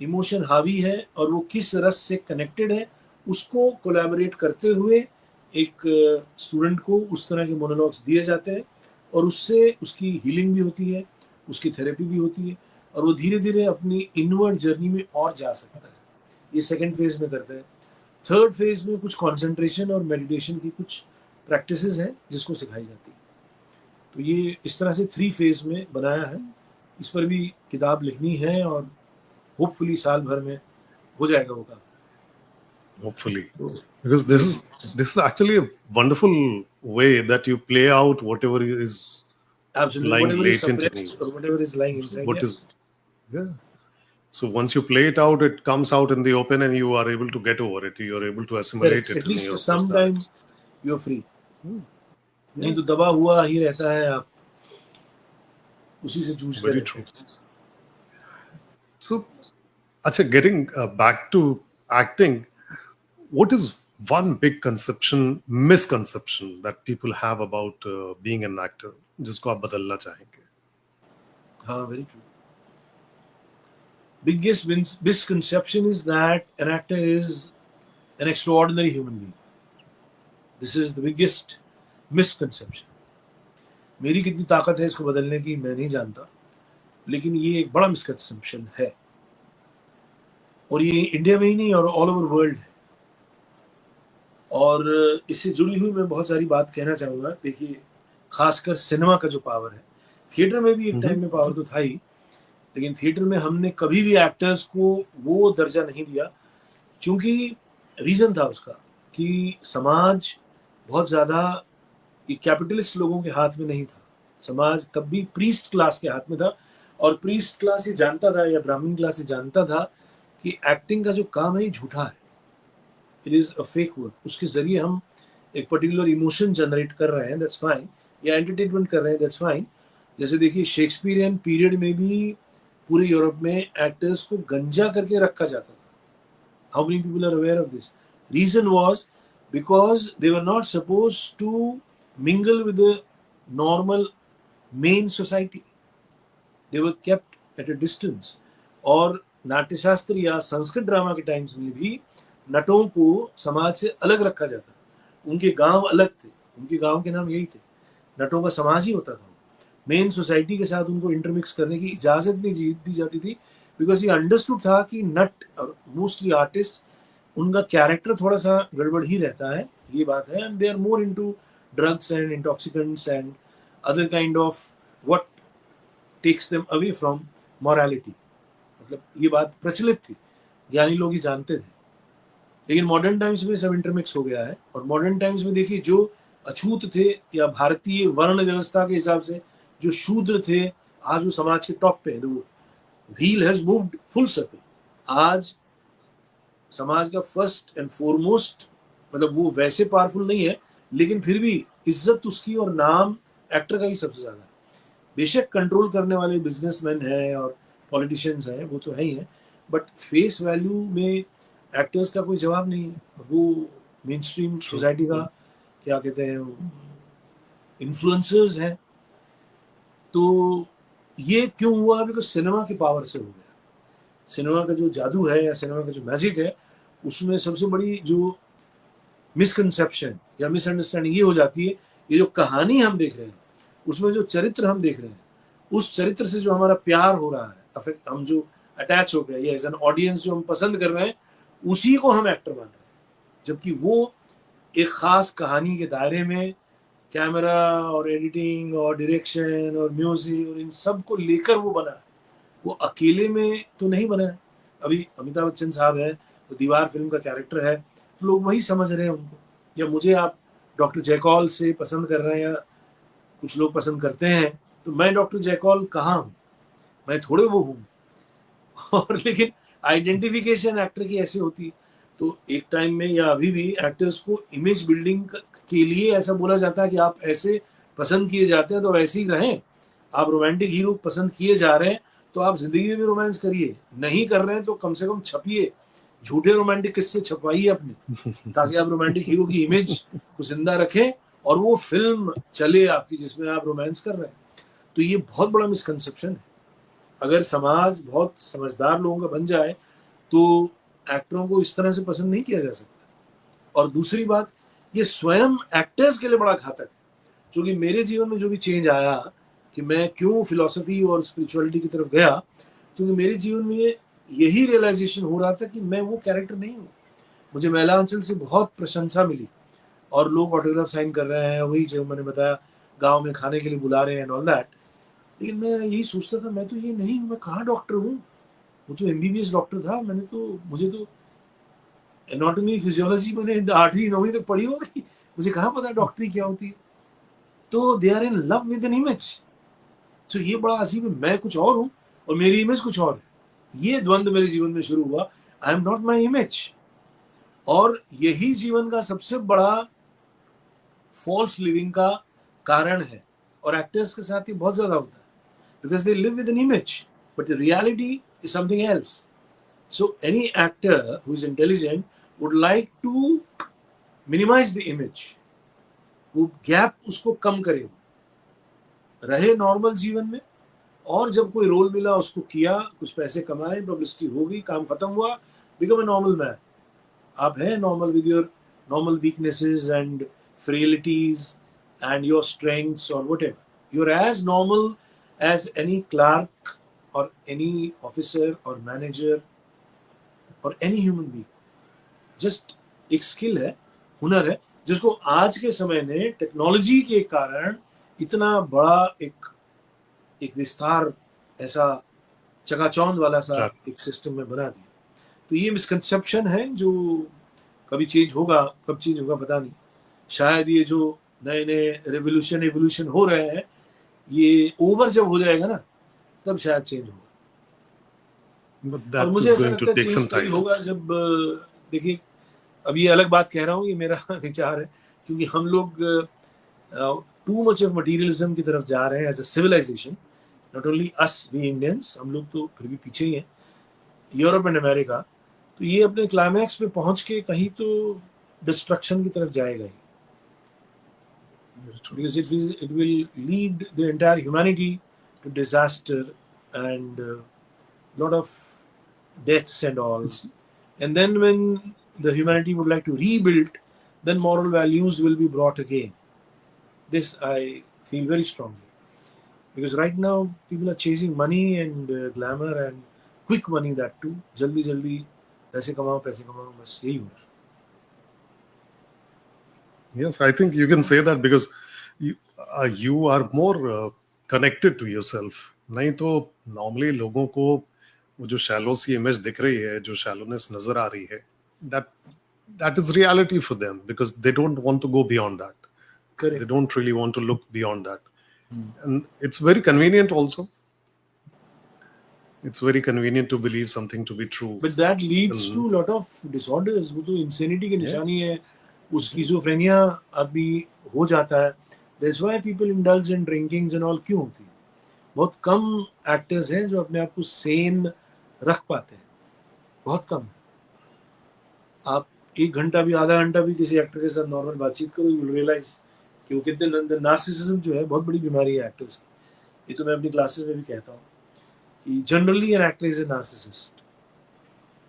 इमोशन हावी है और वो किस रस से कनेक्टेड है, उसको कोलैबोरेट करते हुए एक स्टूडेंट को उस तरह के मोनोलॉग्स दिए जाते हैं, और उससे उसकी हीलिंग भी होती है, उसकी थेरेपी भी होती है, और वो धीरे धीरे अपनी इनवर्ड जर्नी में और जा सकता है। ये सेकेंड फेज में करते हैं। थर्ड फेज में कुछ कॉन्सेंट्रेशन और मेडिटेशन की कुछ प्रैक्टिसेस हैं जिसको सिखाई जाती है। तो ये इस तरह से 3 फेज में बनाया है। इस पर भी किताब लिखनी है, और होपफुली साल भर में हो जाएगा वो काम। hopefully, तो because जी this is actually a wonderful way that you play out whatever is absolutely, lying whatever is latent in suppressed you. और whatever is lying inside, What या is, yeah. So once you play it out, it comes out in the open, and you are able to get over it. You are able to assimilate correct, it in at least for your some time personality. You are free. नहीं Yeah, तो दबा हुआ ही रहता है, आप उसी से जूझते very रहते true. हैं। So, Acha, getting back to acting, what is one big misconception that people have about being an actor, जिसको आप बदलना चाहेंगे? हाँ, very true. Biggest misconception is that an actor is an extraordinary human being. This is the biggest misconception. मेरी कितनी ताकत है इसको बदलने की मैं नहीं जानता, लेकिन ये एक बड़ा मिसकंसेप्शन है, और ये इंडिया में ही नहीं और ऑल ओवर वर्ल्ड है। और इससे जुड़ी हुई मैं बहुत सारी बात कहना चाहूँगा। देखिए, खासकर सिनेमा का जो पावर है, थिएटर में भी एक टाइम में पावर तो था ही, लेकिन थिएटर में हमने कभी भी एक्टर्स को वो दर्जा नहीं दिया, क्योंकि रीज़न था उसका कि समाज बहुत ज़्यादा ये कैपिटलिस्ट लोगों के हाथ में नहीं था। समाज तब भी प्रीस्ट क्लास के हाथ में था, और प्रीस्ट क्लास ये जानता था, या ब्राह्मण क्लास ये जानता था कि एक्टिंग का जो काम है ये झूठा है, it is a fake work. उसके ज़रिए हम एक पर्टिकुलर इमोशन जनरेट कर रहे हैं, दैट्स फाइन, या एंटरटेनमेंट कर रहे हैं, दैट्स फाइन। जैसे देखिए, शेक्सपियरियन पीरियड में भी पूरे यूरोप में एक्टर्स को गंजा करके रखा जाता था। How many people are aware of this? Reason was because they were not supposed to mingle with the normal main society. They were kept at a distance. और नाट्यशास्त्र या संस्कृत ड्रामा के टाइम्स में भी नटों को समाज से अलग रखा जाता, उनके गांव अलग थे, उनके गांव के नाम यही थे, नटों का समाज ही होता था, मेन सोसाइटी के साथ उनको इंटरमिक्स करने की इजाजत नहीं दी जाती थी, बिकॉज ये अंडरस्टूड था कि नट और मोस्टली आर्टिस्ट उनका कैरेक्टर थोड़ा सा गड़बड़ ही रहता है, ये बात है, and they are more into drugs and intoxicants and other kind of what takes them away from morality. मतलब ये बात प्रचलित थी, ज्ञानी लोग ही जानते थे. लेकिन मॉडर्न टाइम्स में सब इंटरमिक्स हो गया है. और मॉडर्न टाइम्स में देखिए, जो अछूत थे या भारतीय वर्ण व्यवस्था के हिसाब से जो शूद्र थे, आज वो समाज के टॉप पे है. तो wheel has moved full circle. आज समाज का फर्स्ट एंड फॉरमोस्ट, मतलब वो वैसे पावरफुल नहीं है, लेकिन फिर भी इज्जत उसकी और नाम एक्टर का ही सबसे ज्यादा है. बेशक कंट्रोल करने वाले बिजनेसमैन हैं और पॉलिटिशियंस हैं, वो तो है ही है, बट फेस वैल्यू में एक्टर्स का कोई जवाब नहीं है. वो मेन स्ट्रीम सोसाइटी का क्या कहते हैं, इन्फ्लुएंसर्स हैं. तो ये क्यों हुआ? बिकॉज सिनेमा की पावर से हो गया. सिनेमा का जो जादू है या सिनेमा का जो मैजिक है, उसमें सबसे बड़ी जो मिसकंसेप्शन या मिसअंडरस्टैंडिंग ये हो जाती है, ये जो कहानी हम देख रहे हैं, उसमें जो चरित्र हम देख रहे हैं, उस चरित्र से जो हमारा प्यार हो रहा है, अफेक्ट, हम जो अटैच हो गए, या एज एन ऑडियंस जो हम पसंद कर रहे हैं, उसी को हम एक्टर मान रहे हैं. जबकि वो एक खास कहानी के दायरे में कैमरा और एडिटिंग और डायरेक्शन और म्यूजिक और इन सब को लेकर वो बना है. वो अकेले में तो नहीं बना है. अभी अमिताभ बच्चन साहब है, वो दीवार फिल्म का कैरेक्टर है, तो लोग वही समझ रहे हैं उनको. या मुझे आप डॉक्टर जयकॉल से पसंद कर रहे हैं, या कुछ लोग पसंद करते हैं, तो मैं डॉक्टर जयकॉल कहाँ हूँ? मैं थोड़े वो हूँ. और लेकिन आइडेंटिफिकेशन एक्टर की ऐसी होती है. तो एक टाइम में या अभी भी एक्टर्स को इमेज बिल्डिंग के लिए ऐसा बोला जाता है कि आप ऐसे पसंद किए जाते हैं तो वैसे ही रहें. आप रोमांटिक हीरो पसंद किए जा रहे हैं तो आप जिंदगी में भी रोमांस करिए, नहीं कर रहे हैं तो कम से कम छपिए, झूठे रोमांटिक किस्से छपवाइए अपने, ताकि आप रोमांटिक हीरो की इमेज को जिंदा रखें और वो फिल्म चले आपकी जिसमें आप रोमांस कर रहे हैं. तो ये बहुत बड़ा मिसकंसेप्शन है. अगर समाज बहुत समझदार लोगों का बन जाए तो एक्टरों को इस तरह से पसंद नहीं किया जा सकता. और दूसरी बात, ये स्वयं एक्टर्स के लिए बड़ा घातक है. क्योंकि मेरे जीवन में जो भी चेंज आया, कि मैं क्यों फिलॉसफी और स्पिरिचुअलिटी की तरफ गया, क्योंकि मेरे जीवन में यही रियलाइजेशन हो रहा था कि मैं वो कैरेक्टर नहीं हूँ. मुझे महिला अंचल से बहुत प्रशंसा मिली और लोग ऑटोग्राफ साइन कर रहे हैं, वही जो मैंने बताया, गांव में खाने के लिए बुला रहे हैं एंड ऑल दैट. लेकिन मैं यही सोचता था, मैं तो ये नहीं हूँ, मैं कहाँ डॉक्टर हूँ? वो तो एमबीबीएस डॉक्टर था, मुझे तो एनाटॉमी फिजियोलॉजी मैंने 8वीं 9वीं तक पढ़ी होगी, मुझे कहाँ पता डॉक्टरी क्या होती है. तो they are in love with an image. तो ये बड़ा अजीब है, मैं कुछ और हूँ और मेरी इमेज कुछ और है. ये द्वंद्व मेरे जीवन में शुरू हुआ. आई एम नॉट माई इमेज. और यही जीवन का सबसे बड़ा फॉल्स लिविंग का कारण है. और एक्टर्स के साथ ये बहुत ज्यादा होता है, because they live with an image, but the reality is something else. So any actor who is intelligent would like to minimize the image. वो गैप उसको कम करे, रहे नॉर्मल जीवन में, और जब कोई रोल मिला उसको किया, कुछ पैसे कमाए, पब्लिसिटी हो गई, काम खत्म हुआ, बिकम ए नॉर्मल मैन. आप हैं normal with your normal weaknesses and frailties and your strengths और whatever. You are as normal as any clerk और एनी ऑफिसर और मैनेजर और एनी ह्यूमन बीइंग. जस्ट एक स्किल है, हुनर है, जिसको आज के समय ने टेक्नोलॉजी के कारण इतना बड़ा एक विस्तार, ऐसा चकाचौंध वाला सा एक सिस्टम में बना दिया. तो ये मिसकंसेप्शन है जो कभी चेंज होगा, कब चेंज होगा पता नहीं. शायद ये जो नए नए एवोल्यूशन हो रहे हैं, ये ओवर जब हो जाएगा ना, तब शायद चेंज होगा. और मुझे ऐसा लगता है चेंज तभी होगा जब, देखिए, अब ये अलग बात कह रहा हूँ, ये मेरा विचार है, क्योंकि हम लोग टू मच ऑफ मटेरियलिज्म की तरफ जा रहे हैं as a civilisation. Not only us we Indians, हम लोग तो फिर भी पीछे ही हैं, यूरोप एंड अमेरिका. तो ये अपने क्लाइमैक्स पे पहुंच के कहीं तो डिस्ट्रक्शन की तरफ जाएगा ही, Very true. because it will lead the entire humanity to disaster and lot of deaths and all. It's- And then when the humanity would like to rebuild, then moral values will be brought again. This I feel very strongly, because right now people are chasing money and glamour and quick money, that too. जल्दी जल्दी पैसे कमाओ बस यही हो रहा है. Yes, I think you can say that because you are more connected to yourself. नहीं तो normally लोगों को वो जो shallow सी image दिख रही है, जो shallowness नजर आ रही है, that is reality for them because they don't want to go beyond that. Correct. They don't really want to look beyond that. And it's very convenient also. It's very convenient to believe something to be true. But that leads to a lot of disorders. वो तो insanity की Yeah. निशानी है. वो schizophrenia अभी हो जाता है. That's why people indulge in drinkings and all. क्यों होती है? बहुत कम एक्टर्स हैं जो अपने आप को सेन रख पाते हैं, बहुत कम है. आप 1 घंटा भी, आधा घंटा भी किसी एक्टर के साथ नॉर्मल बातचीत करो, यू विल रियलाइज कि वो कितने नार्सिसिज्म जो है बहुत बड़ी बीमारी है एक्टर्स की. ये तो मैं अपनी क्लासेस में भी कहता हूँ कि generally an actor is a narcissist.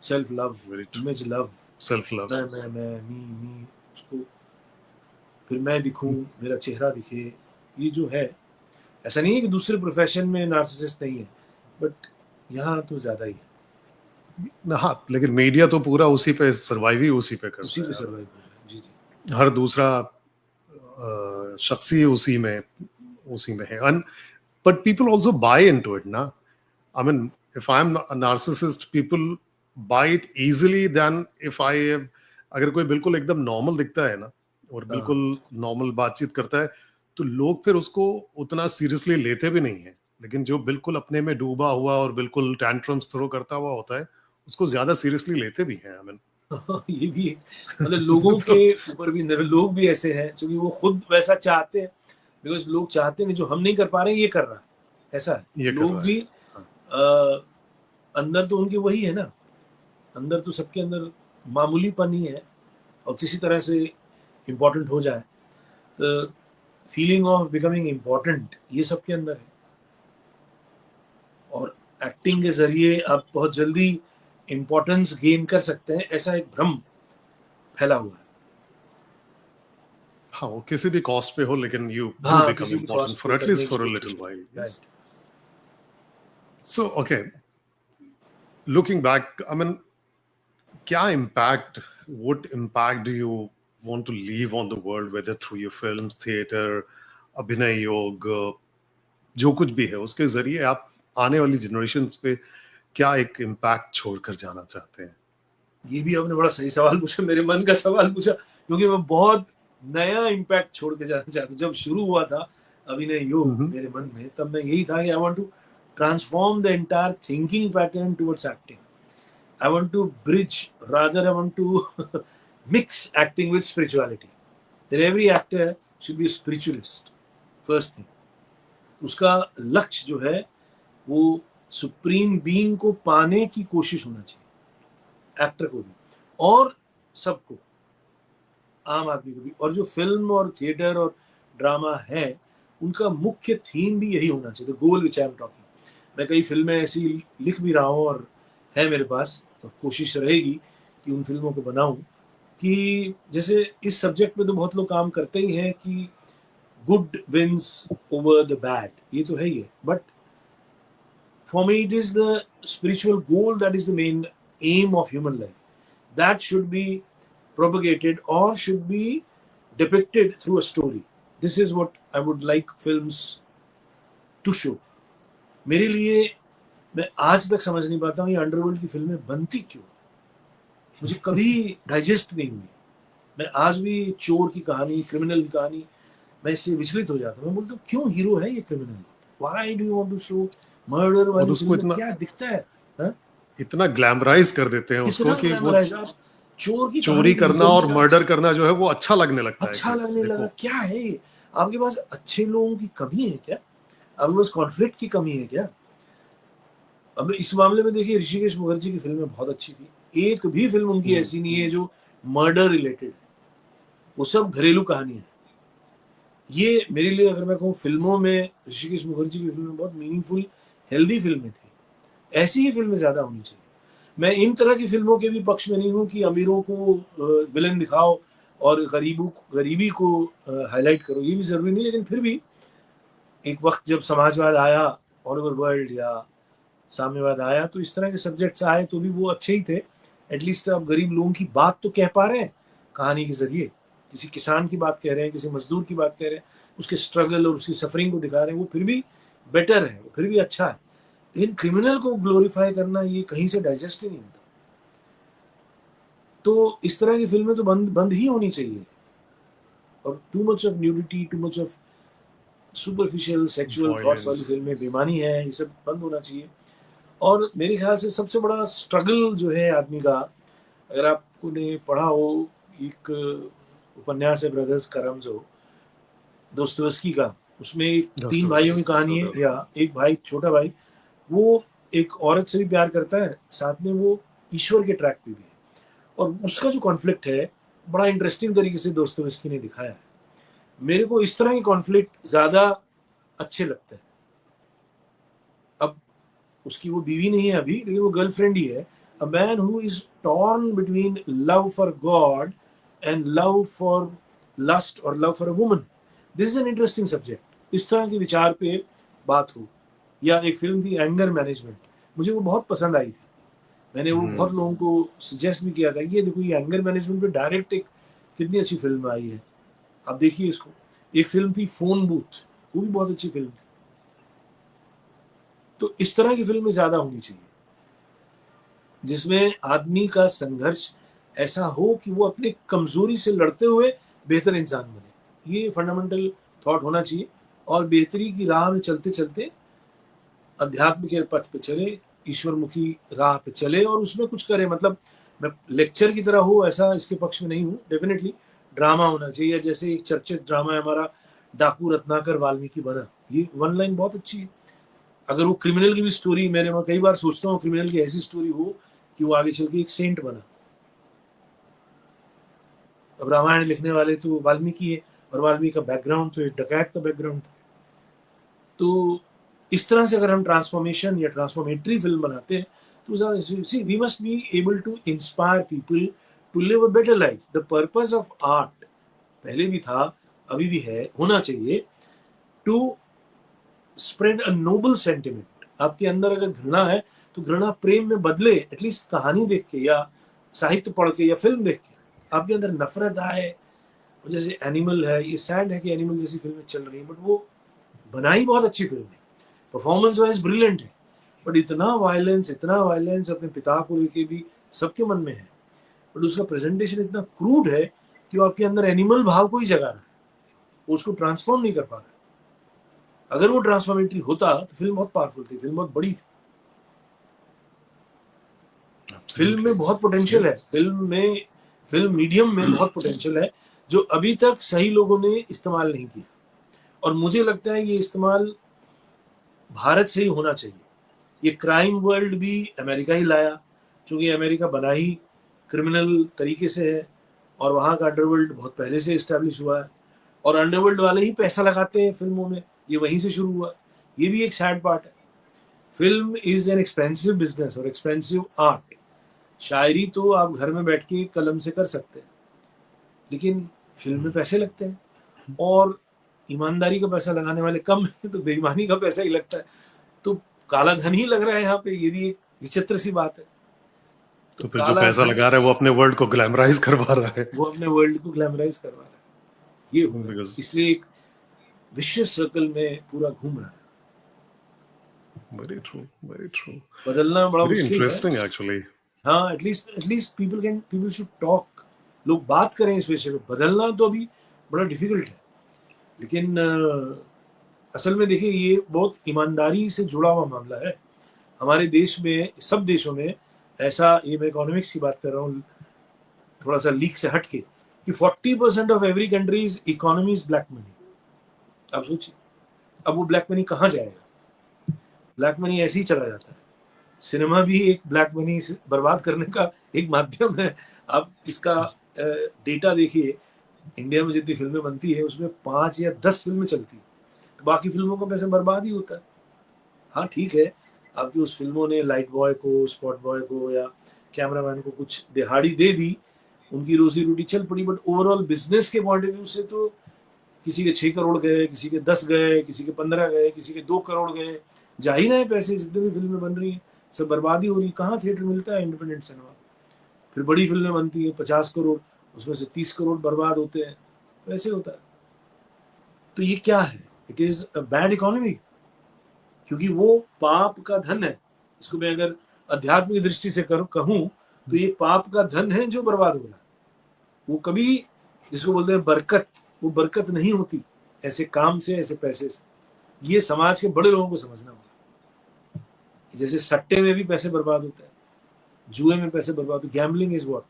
Self love, image love, Self love. मैं मी उसको फिर मैं दिखूं, मेरा चेहरा दिखे. ये जो है, ऐसा नहीं है कि दूसरे प्रोफेशन में नार्सिसिस्ट नहीं है, बट यहाँ तो ज्यादा ही है. हाँ, लेकिन मीडिया तो पूरा उसी पे सर्वाइव ही उसी पे करता उसी पे है. सर्वाइव कर रहा है. जी जी. हर दूसरा शख्स ही उसी में है. And but people also buy into it ना. I mean, if I'm a narcissist, people buy it easily than if I have. अगर कोई बिल्कुल एकदम नॉर्मल दिखता है ना और बिल्कुल नॉर्मल बातचीत करता है तो लोग फिर उसको उतना सीरियसली लेते भी नहीं है. लेकिन जो बिल्कुल अपने में डूबा हुआ और बिल्कुल टैंट्रम्स थ्रो करता हुआ होता है उसको ज्यादा सीरियसली लेते भी हैं. I mean, ये भी है. मतलब लोगों के ऊपर भी लोग भी ऐसे हैं क्योंकि वो खुद वैसा चाहते हैं, बिकॉज लोग चाहते हैं जो हम नहीं कर पा रहे हैं ये कर रहा है. ऐसा है. ये कर लोग रहा है. भी अंदर तो उनके वही है ना, अंदर तो सबके अंदर मामूलीपन ही है और किसी तरह से इम्पोर्टेंट हो जाए तो फीलिंग ऑफ बिकमिंग इम्पोर्टेंट ये सबके अंदर है. और एक्टिंग के जरिए आप बहुत जल्दी इम्पोर्टेंस गेन कर सकते हैं, ऐसा एक भ्रम फैला हुआ है. हाँ, वो किसी भी कॉस्ट पे हो लेकिन you do हाँ, become किसी भी important cost for पे at least करने for a की little कोशिश while. करते हैं. Yes. So, okay, looking back, I mean, what impact do you want to leave on the world, whether through your films, theater, अभिनय योग, जो कुछ भी है, उसके जरिए आप आने वाली जनरेशन्स पे क्या एक इम्पैक्ट छोड़कर जाना चाहते हैं? ये भी आपने बड़ा सही सवाल पूछा, मेरे मन का सवाल पूछा, क्योंकि मैं बहुत नया इम्पैक्ट छोड़ के जाना चाहता हूँ. जब शुरू हुआ था अभिनय योग मेरे मन में, तब मैं यही था कि I want to transform the entire thinking pattern towards acting. I want to bridge, rather I want to mix acting with spirituality. That every actor should be a spiritualist. First thing. उसका लक्ष्य जो है वो supreme being को पाने की कोशिश होना चाहिए, एक्टर को भी और सबको, आम आदमी को भी. और जो फिल्म और थिएटर और ड्रामा है उनका मुख्य थीम भी यही होना चाहिए. The goal which I am talking. मैं कई फिल्में ऐसी लिख भी रहा हूँ और है मेरे पास, तो कोशिश रहेगी कि उन फिल्मों को बनाऊं कि जैसे इस सब्जेक्ट में तो बहुत लोग काम करते ही हैं कि good wins over the bad, ये तो है ही है. But for me it is the spiritual goal that is the main aim of human life. That should be propagated or should be depicted through a story. This is what I would like films to show. मेरे लिए मैं आज तक समझ नहीं पाता हूँ ये अंडरवर्ल्ड की फिल्में बनती क्यों, मुझे कभी डाइजेस्ट नहीं हुई. मैं आज भी चोर की कहानी, क्रिमिनल की कहानी, मैं इससे विचलित हो जाता हूँ. मैं बोलता हूँ क्यों हीरो है ये criminal, why do you want to show murder वाली फिल्म में क्या दिखता है? इतना ग्लैमराइज कर देते हैं उसको कि वो आप चोर की चोरी करना और मर्डर करना जो है वो अच्छा लगने लगता है. अच्छा लगने लगा. क्या है आपके पास अच्छे लोगों की कमी है क्या? आपके पास कॉन्फ्लिक्ट की कमी है क्या? अब इस मामले में देखिए ऋषिकेश मुखर्जी की फिल्में बहुत अच्छी थी, एक भी फिल्म उनकी ऐसी नहीं है जो मर्डर रिलेटेड है, वो सब घरेलू कहानी है। ये मेरे लिए अगर मैं कहूँ फिल्मों में ऋषिकेश मुखर्जी की फिल्में बहुत मीनिंगफुल हेल्दी फिल्में थी, ऐसी ही फिल्में ज्यादा होनी चाहिए। मैं इन तरह की फिल्मों के भी पक्ष में नहीं हूँ कि अमीरों को विलन दिखाओ और गरीबी को हाईलाइट करो, ये भी जरूरी नहीं, लेकिन फिर भी एक वक्त जब समाजवाद आया, ऑल ओवर वर्ल्ड या साम्यवाद आया, तो इस तरह के सब्जेक्ट्स आए तो भी वो अच्छे ही थे। एटलीस्ट आप गरीब लोगों की बात तो कह पा रहे हैं कहानी के जरिए, किसी किसान की बात कह रहे हैं, किसी मजदूर की बात कह रहे हैं, उसके स्ट्रगल और उसकी सफरिंग को दिखा रहे हैं, वो फिर भी बेटर है, वो फिर भी अच्छा है। लेकिन क्रिमिनल को ग्लोरीफाई करना ये कहीं से डाइजेस्ट ही नहीं होता। तो इस तरह की फिल्में तो बंद ही होनी चाहिए। और too much of nudity, too much of superficial sexual thoughts वाली Violence. फिल्में बेईमानी है, ये सब बंद होना चाहिए। और मेरे ख्याल से सबसे बड़ा स्ट्रगल जो है आदमी का, अगर आपने पढ़ा हो, एक उपन्यास है ब्रदर्स करमजो, दोस्तोयेव्स्की का, उसमें एक 3 भाइयों की Dostoevsky. कहानी है, Brother. या एक भाई, छोटा भाई, वो एक औरत से भी प्यार करता है, साथ में वो ईश्वर के ट्रैक पे भी है, और उसका जो कॉन्फ्लिक्ट है बड़ा इंटरेस्टिंग तरीके से दोस्तोयेव्स्की ने दिखाया है। मेरे को इस तरह के कॉन्फ्लिक्ट ज्यादा अच्छे लगते हैं। अब उसकी वो बीवी नहीं है अभी, लेकिन वो गर्लफ्रेंड ही है। A man who is torn between love for God and love for lust और love for a woman, this is an interesting subject. इस तरह के विचार पे बात हो। या एक फिल्म थी एंगर मैनेजमेंट, मुझे वो बहुत पसंद आई थी। मैंने वो बहुत लोगों को सजेस्ट भी किया था, ये देखो ये एंगर मैनेजमेंट पे डायरेक्ट एक कितनी अच्छी फिल्म आई है, आप देखिए इसको। एक फिल्म थी फोन बूथ, वो भी बहुत अच्छी फिल्म थी। तो इस तरह की फिल्में ज्यादा होनी चाहिए, जिसमें आदमी का संघर्ष ऐसा हो कि वो अपनी कमजोरी से लड़ते हुए बेहतर इंसान बने। ये फंडामेंटल थॉट होना चाहिए। और बेहतरी की राह में चलते चलते अध्यात्म के पथ पे चले, ईश्वरमुखी राह पे चले और उसमें कुछ करे। मतलब मैं लेक्चर की तरह हो ऐसा इसके पक्ष में नहीं हूँ। डेफिनेटली ड्रामा होना चाहिए, जैसे एक चर्चित ड्रामा है हमारा डाकू रत्नाकर वाल्मीकि बना, ये वन लाइन बहुत अच्छी है। अगर वो क्रिमिनल की भी स्टोरी, मैंने कई बार सोचता हूँ क्रिमिनल की ऐसी स्टोरी हो कि वो आगे चल के एक सेंट बना। अब रामायण लिखने वाले तो वाल्मीकि है, और वाल्मीकि का बैकग्राउंड तो एक डकैत का बैकग्राउंड था। तो इस तरह से अगर हम ट्रांसफॉर्मेशन या ट्रांसफॉर्मेटरी फिल्म बनाते हैं तो see we must be able to inspire people to live a better life. The purpose of art पहले भी था, अभी भी है, होना चाहिए, to spread a noble sentiment. आपके अंदर अगर घृणा है तो घृणा प्रेम में बदले, एटलीस्ट कहानी देख के या साहित्य पढ़ के या फिल्म देख के आपके अंदर नफरत आए। जैसे एनिमल है, ये सैड है कि एनिमल जैसी फिल्में चल रही है, बट वो बनाई बहुत अच्छी फिल्म है, परफॉर्मेंस वाइज ब्रिलियंट है, बट इतना वायलेंस अपने पिता को लेके भी सबके मन में है, बट उसका प्रेजेंटेशन इतना क्रूड है कि वो आपके अंदर एनिमल भाव को ही जगा रहा है, वो उसको ट्रांसफॉर्म नहीं कर पा रहा। अगर वो ट्रांसफॉर्मेटरी होता तो फिल्म बहुत पावरफुल थी, फिल्म बहुत बड़ी थी। फिल्म में बहुत पोटेंशियल है, फिल्म मीडियम में बहुत पोटेंशियल है, जो अभी तक सही लोगों ने इस्तेमाल नहीं किया। और मुझे लगता है ये इस्तेमाल भारत से ही होना चाहिए। ये क्राइम वर्ल्ड भी अमेरिका ही लाया, क्योंकि अमेरिका बना ही क्रिमिनल तरीके से है, और वहाँ का अंडरवर्ल्ड बहुत पहले से इस्टेब्लिश हुआ है, और अंडरवर्ल्ड वाले ही पैसा लगाते हैं फिल्मों में, ये वहीं से शुरू हुआ। ये भी एक सैड पार्ट है। Film is an expensive business और एक्सपेंसिव आर्ट। शायरी तो आप घर में बैठ के कलम से कर सकते हैं, लेकिन फिल्म में पैसे लगते हैं, और ईमानदारी का पैसा लगाने वाले कम है, तो बेईमानी का पैसा ही लगता है, तो काला धन ही लग रहा है यहाँ पे। ये भी एक विचित्र सी बात है। तो फिर जो काला पैसा धन, लगा रहा है वो अपने वर्ल्ड को ग्लैमराइज करवा रहा है। वो अपने वर्ल्ड को ग्लैमराइज करवा रहा है, ये हो रहा है। Because इसलिए एक विशियस सर्कल में पूरा घूम रहा है। very true, very true, बदलना बड़ा very मुश्किल है। interesting actually. हाँ, एटलीस्ट पीपल शुड टॉक, लोग बात करें इस विषय पे। बदलना तो अभी बड़ा डिफिकल्ट है, लेकिन असल में देखिए ये बहुत ईमानदारी से जुड़ा हुआ मामला है। हमारे देश में, सब देशों में ऐसा, ये मैं इकोनॉमिक्स की बात कर रहा हूँ थोड़ा सा लीक से हट के, कि 40% of every countries economy is black money. आप सोचिए, अब वो ब्लैक मनी कहाँ जाएगा? ब्लैक मनी ऐसे ही चला जाता है। सिनेमा भी एक ब्लैक मनी बर्बाद करने का एक माध्यम है। आप इसका डेटा देखिए, इंडिया में जितनी फिल्में बनती है उसमें 5 या 10 फिल्में चलती है, तो बाकी फिल्मों का पैसे बर्बाद ही होता है। हाँ ठीक है, आपकी उस फिल्मों ने लाइट बॉय को, स्पॉट बॉय को या कैमरामैन को कुछ दिहाड़ी दे दी, उनकी रोजी रोटी चल पड़ी, बट ओवरऑल बिजनेस के पॉइंट ऑफ व्यू से तो किसी के 6 करोड़ गए, किसी के 10 गए, किसी के 15 गए, किसी के 2 करोड़ गए। जा ही रहे पैसे, जितनी भी फिल्में बन रही हैं सब बर्बादी हो रही। कहाँ थिएटर मिलता है इंडिपेंडेंट सिनेमा? फिर बड़ी फिल्में बनती हैं 50 करोड़, उसमें से 30 करोड़ बर्बाद होते हैं, वैसे होता है। तो ये क्या है? It is a bad economy, क्योंकि वो पाप का धन है। इसको मैं अगर आध्यात्मिक दृष्टि से कहूं तो ये पाप का धन है जो बर्बाद हो रहा है। वो कभी, जिसको बोलते हैं बरकत, वो बरकत नहीं होती ऐसे काम से, ऐसे पैसे से। ये समाज के बड़े लोगों को समझना होगा। जैसे सट्टे में भी पैसे बर्बाद होते हैं, जुए में पैसे बर्बाद होते, गैम्बलिंग इज व्हाट,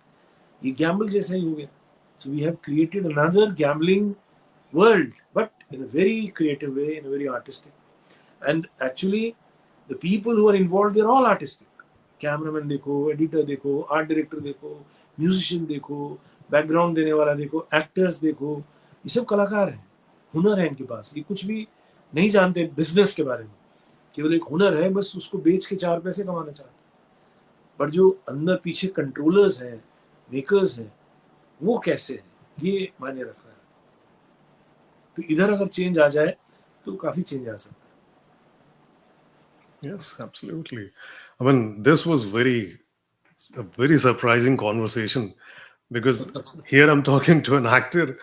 ये गैम्बल जैसा ही हो गया। So we have created another gambling world, but in a very creative way, in a very artistic. And actually, the people who are involved, they're all artistic. Cameraman देखो, editor देखो, art director देखो, musician देखो, background देने वाला देखो, actors देखो, ये सब कलाकार हैं, हुनर है इनके पास। ये कुछ भी नहीं जानते बिजनेस के बारे में, केवल एक हुनर है, बस उसको बेच के 4 पैसे कमाना चाहते हैं। पर जो अंदर पीछे कंट्रोलर्स हैं, मेकर्स हैं, वो कैसे हैं, ये मायने रख रहा है। तो इधर अगर चेंज आ जाए तो काफी चेंज आ सकता Yes, absolutely. I mean, this was a very surprising conversation, because here I'm talking to an actor,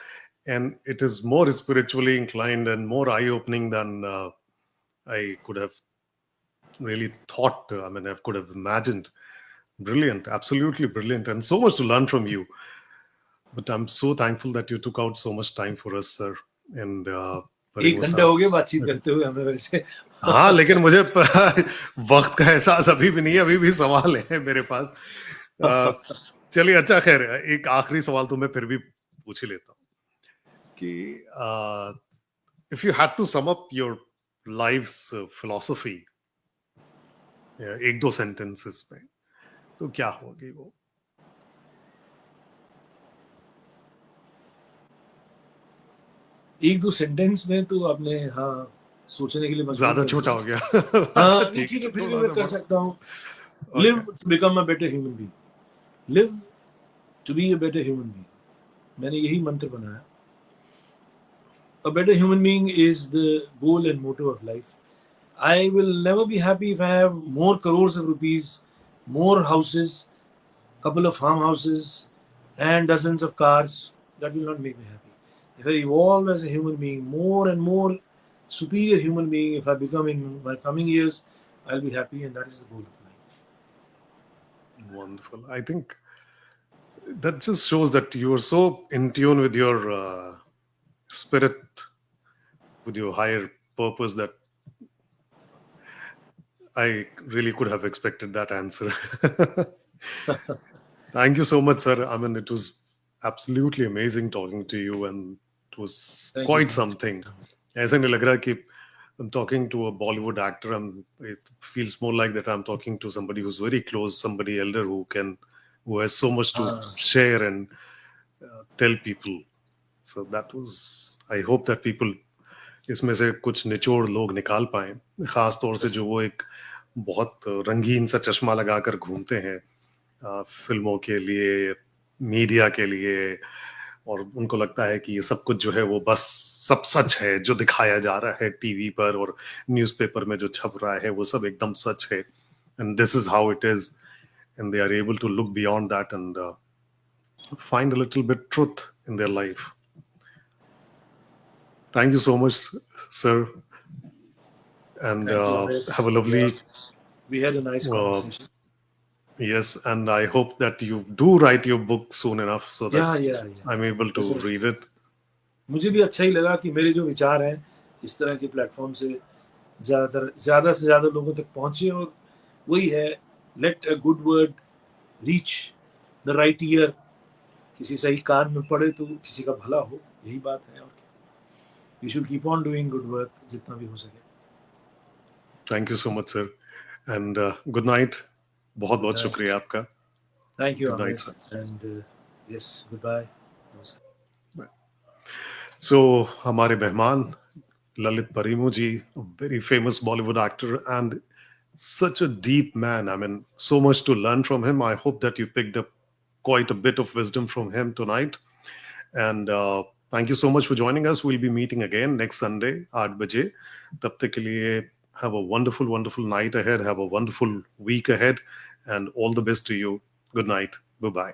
and it is more spiritually inclined and more eye-opening than I could have really thought. I mean, I could have imagined. Brilliant, absolutely brilliant, and so much to learn from you. But I'm so thankful that you took out so much time for us, sir. And है। 1 घंटा हो गया बातचीत करते हुए हमें वैसे। हाँ, लेकिन मुझे वक्त का एहसास अभी भी नहीं है, अभी भी सवाल है मेरे पास। चलिए, अच्छा, खैर, एक आखिरी सवाल तो मैं फिर भी पूछ ही लेता हूँ कि if you had to sum up your life's philosophy 1-2 sentences में, तो क्या होगी वो? एक दो सेंटेंस में तो आपने, हाँ, सोचने के लिए मजबूर ज्यादा कर छोटा हो दिया। गया। हाँ अच्छा, नहीं ठीक ठीक है, है, फिर भी थोड़ा मैं सा कर बड़ा। सकता हूँ। Live okay. To become a better human being, live to be a better human being, मैंने यही मंत्र बनाया। A better human being is the goal and motto of life. I will never be happy if I have more crores of rupees, more houses, couple of farmhouses, and dozens of cars. That will not make me happy. If I evolve as a human being, more and more superior human being, if I become in my coming years, I'll be happy, and that is the goal of life. Wonderful. I think that just shows that you are so in tune with your spirit, with your higher purpose, that I really could have expected that answer. Thank you so much, sir. I mean, it was absolutely amazing talking to you, and it was Thank you. quite Thank you. something. ऐसा नहीं लग रहा कि I'm talking to a Bollywood actor. It feels more like that I'm talking to somebody who's very close, somebody elder who has so much to share and tell people. So that was. I hope that people इसमें से कुछ निचोड़ लोग निकाल पाए, खास तौर से जो वो एक बहुत रंगीन सा चश्मा लगाकर घूमते हैं फिल्मों के लिए, मीडिया के लिए, और उनको लगता है कि ये सब कुछ जो है वो बस सब सच है, जो दिखाया जा रहा है टीवी पर और न्यूज़पेपर में जो छप रहा है वो सब एकदम सच है, and this is how it is, and they are able to look beyond that and find a little bit truth in their life. Thank you so much, sir, and Thank you. have a lovely We had a nice conversation. yes, and I hope that you do write your book soon enough so that Yeah. I'm able to Definitely. read it. मुझे भी अच्छा ही लगा कि मेरे जो विचार हैं इस तरह के प्लेटफॉर्म से ज़्यादा से ज़्यादा लोगों तक पहुँचे, और वही है, let a good word reach the right ear, किसी सही कान में पड़े तो किसी का भला हो, यही बात है। और we should keep on doing good work जितना भी हो सके। Thank you so much, sir, and good night. बहुत बहुत Good night. शुक्रिया आपका. Thank you, Good night, Amir. sir. And yes, goodbye. Namaskar. So, हमारे मेहमान Lalit Parimu ji, a very famous Bollywood actor and such a deep man. I mean, so much to learn from him. I hope that you picked up quite a bit of wisdom from him tonight. And thank you so much for joining us. We'll be meeting again next Sunday, 8 baje. Tab tak ke liye, have a wonderful, wonderful night ahead. Have a wonderful week ahead. And all the best to you. Good night. Bye-bye.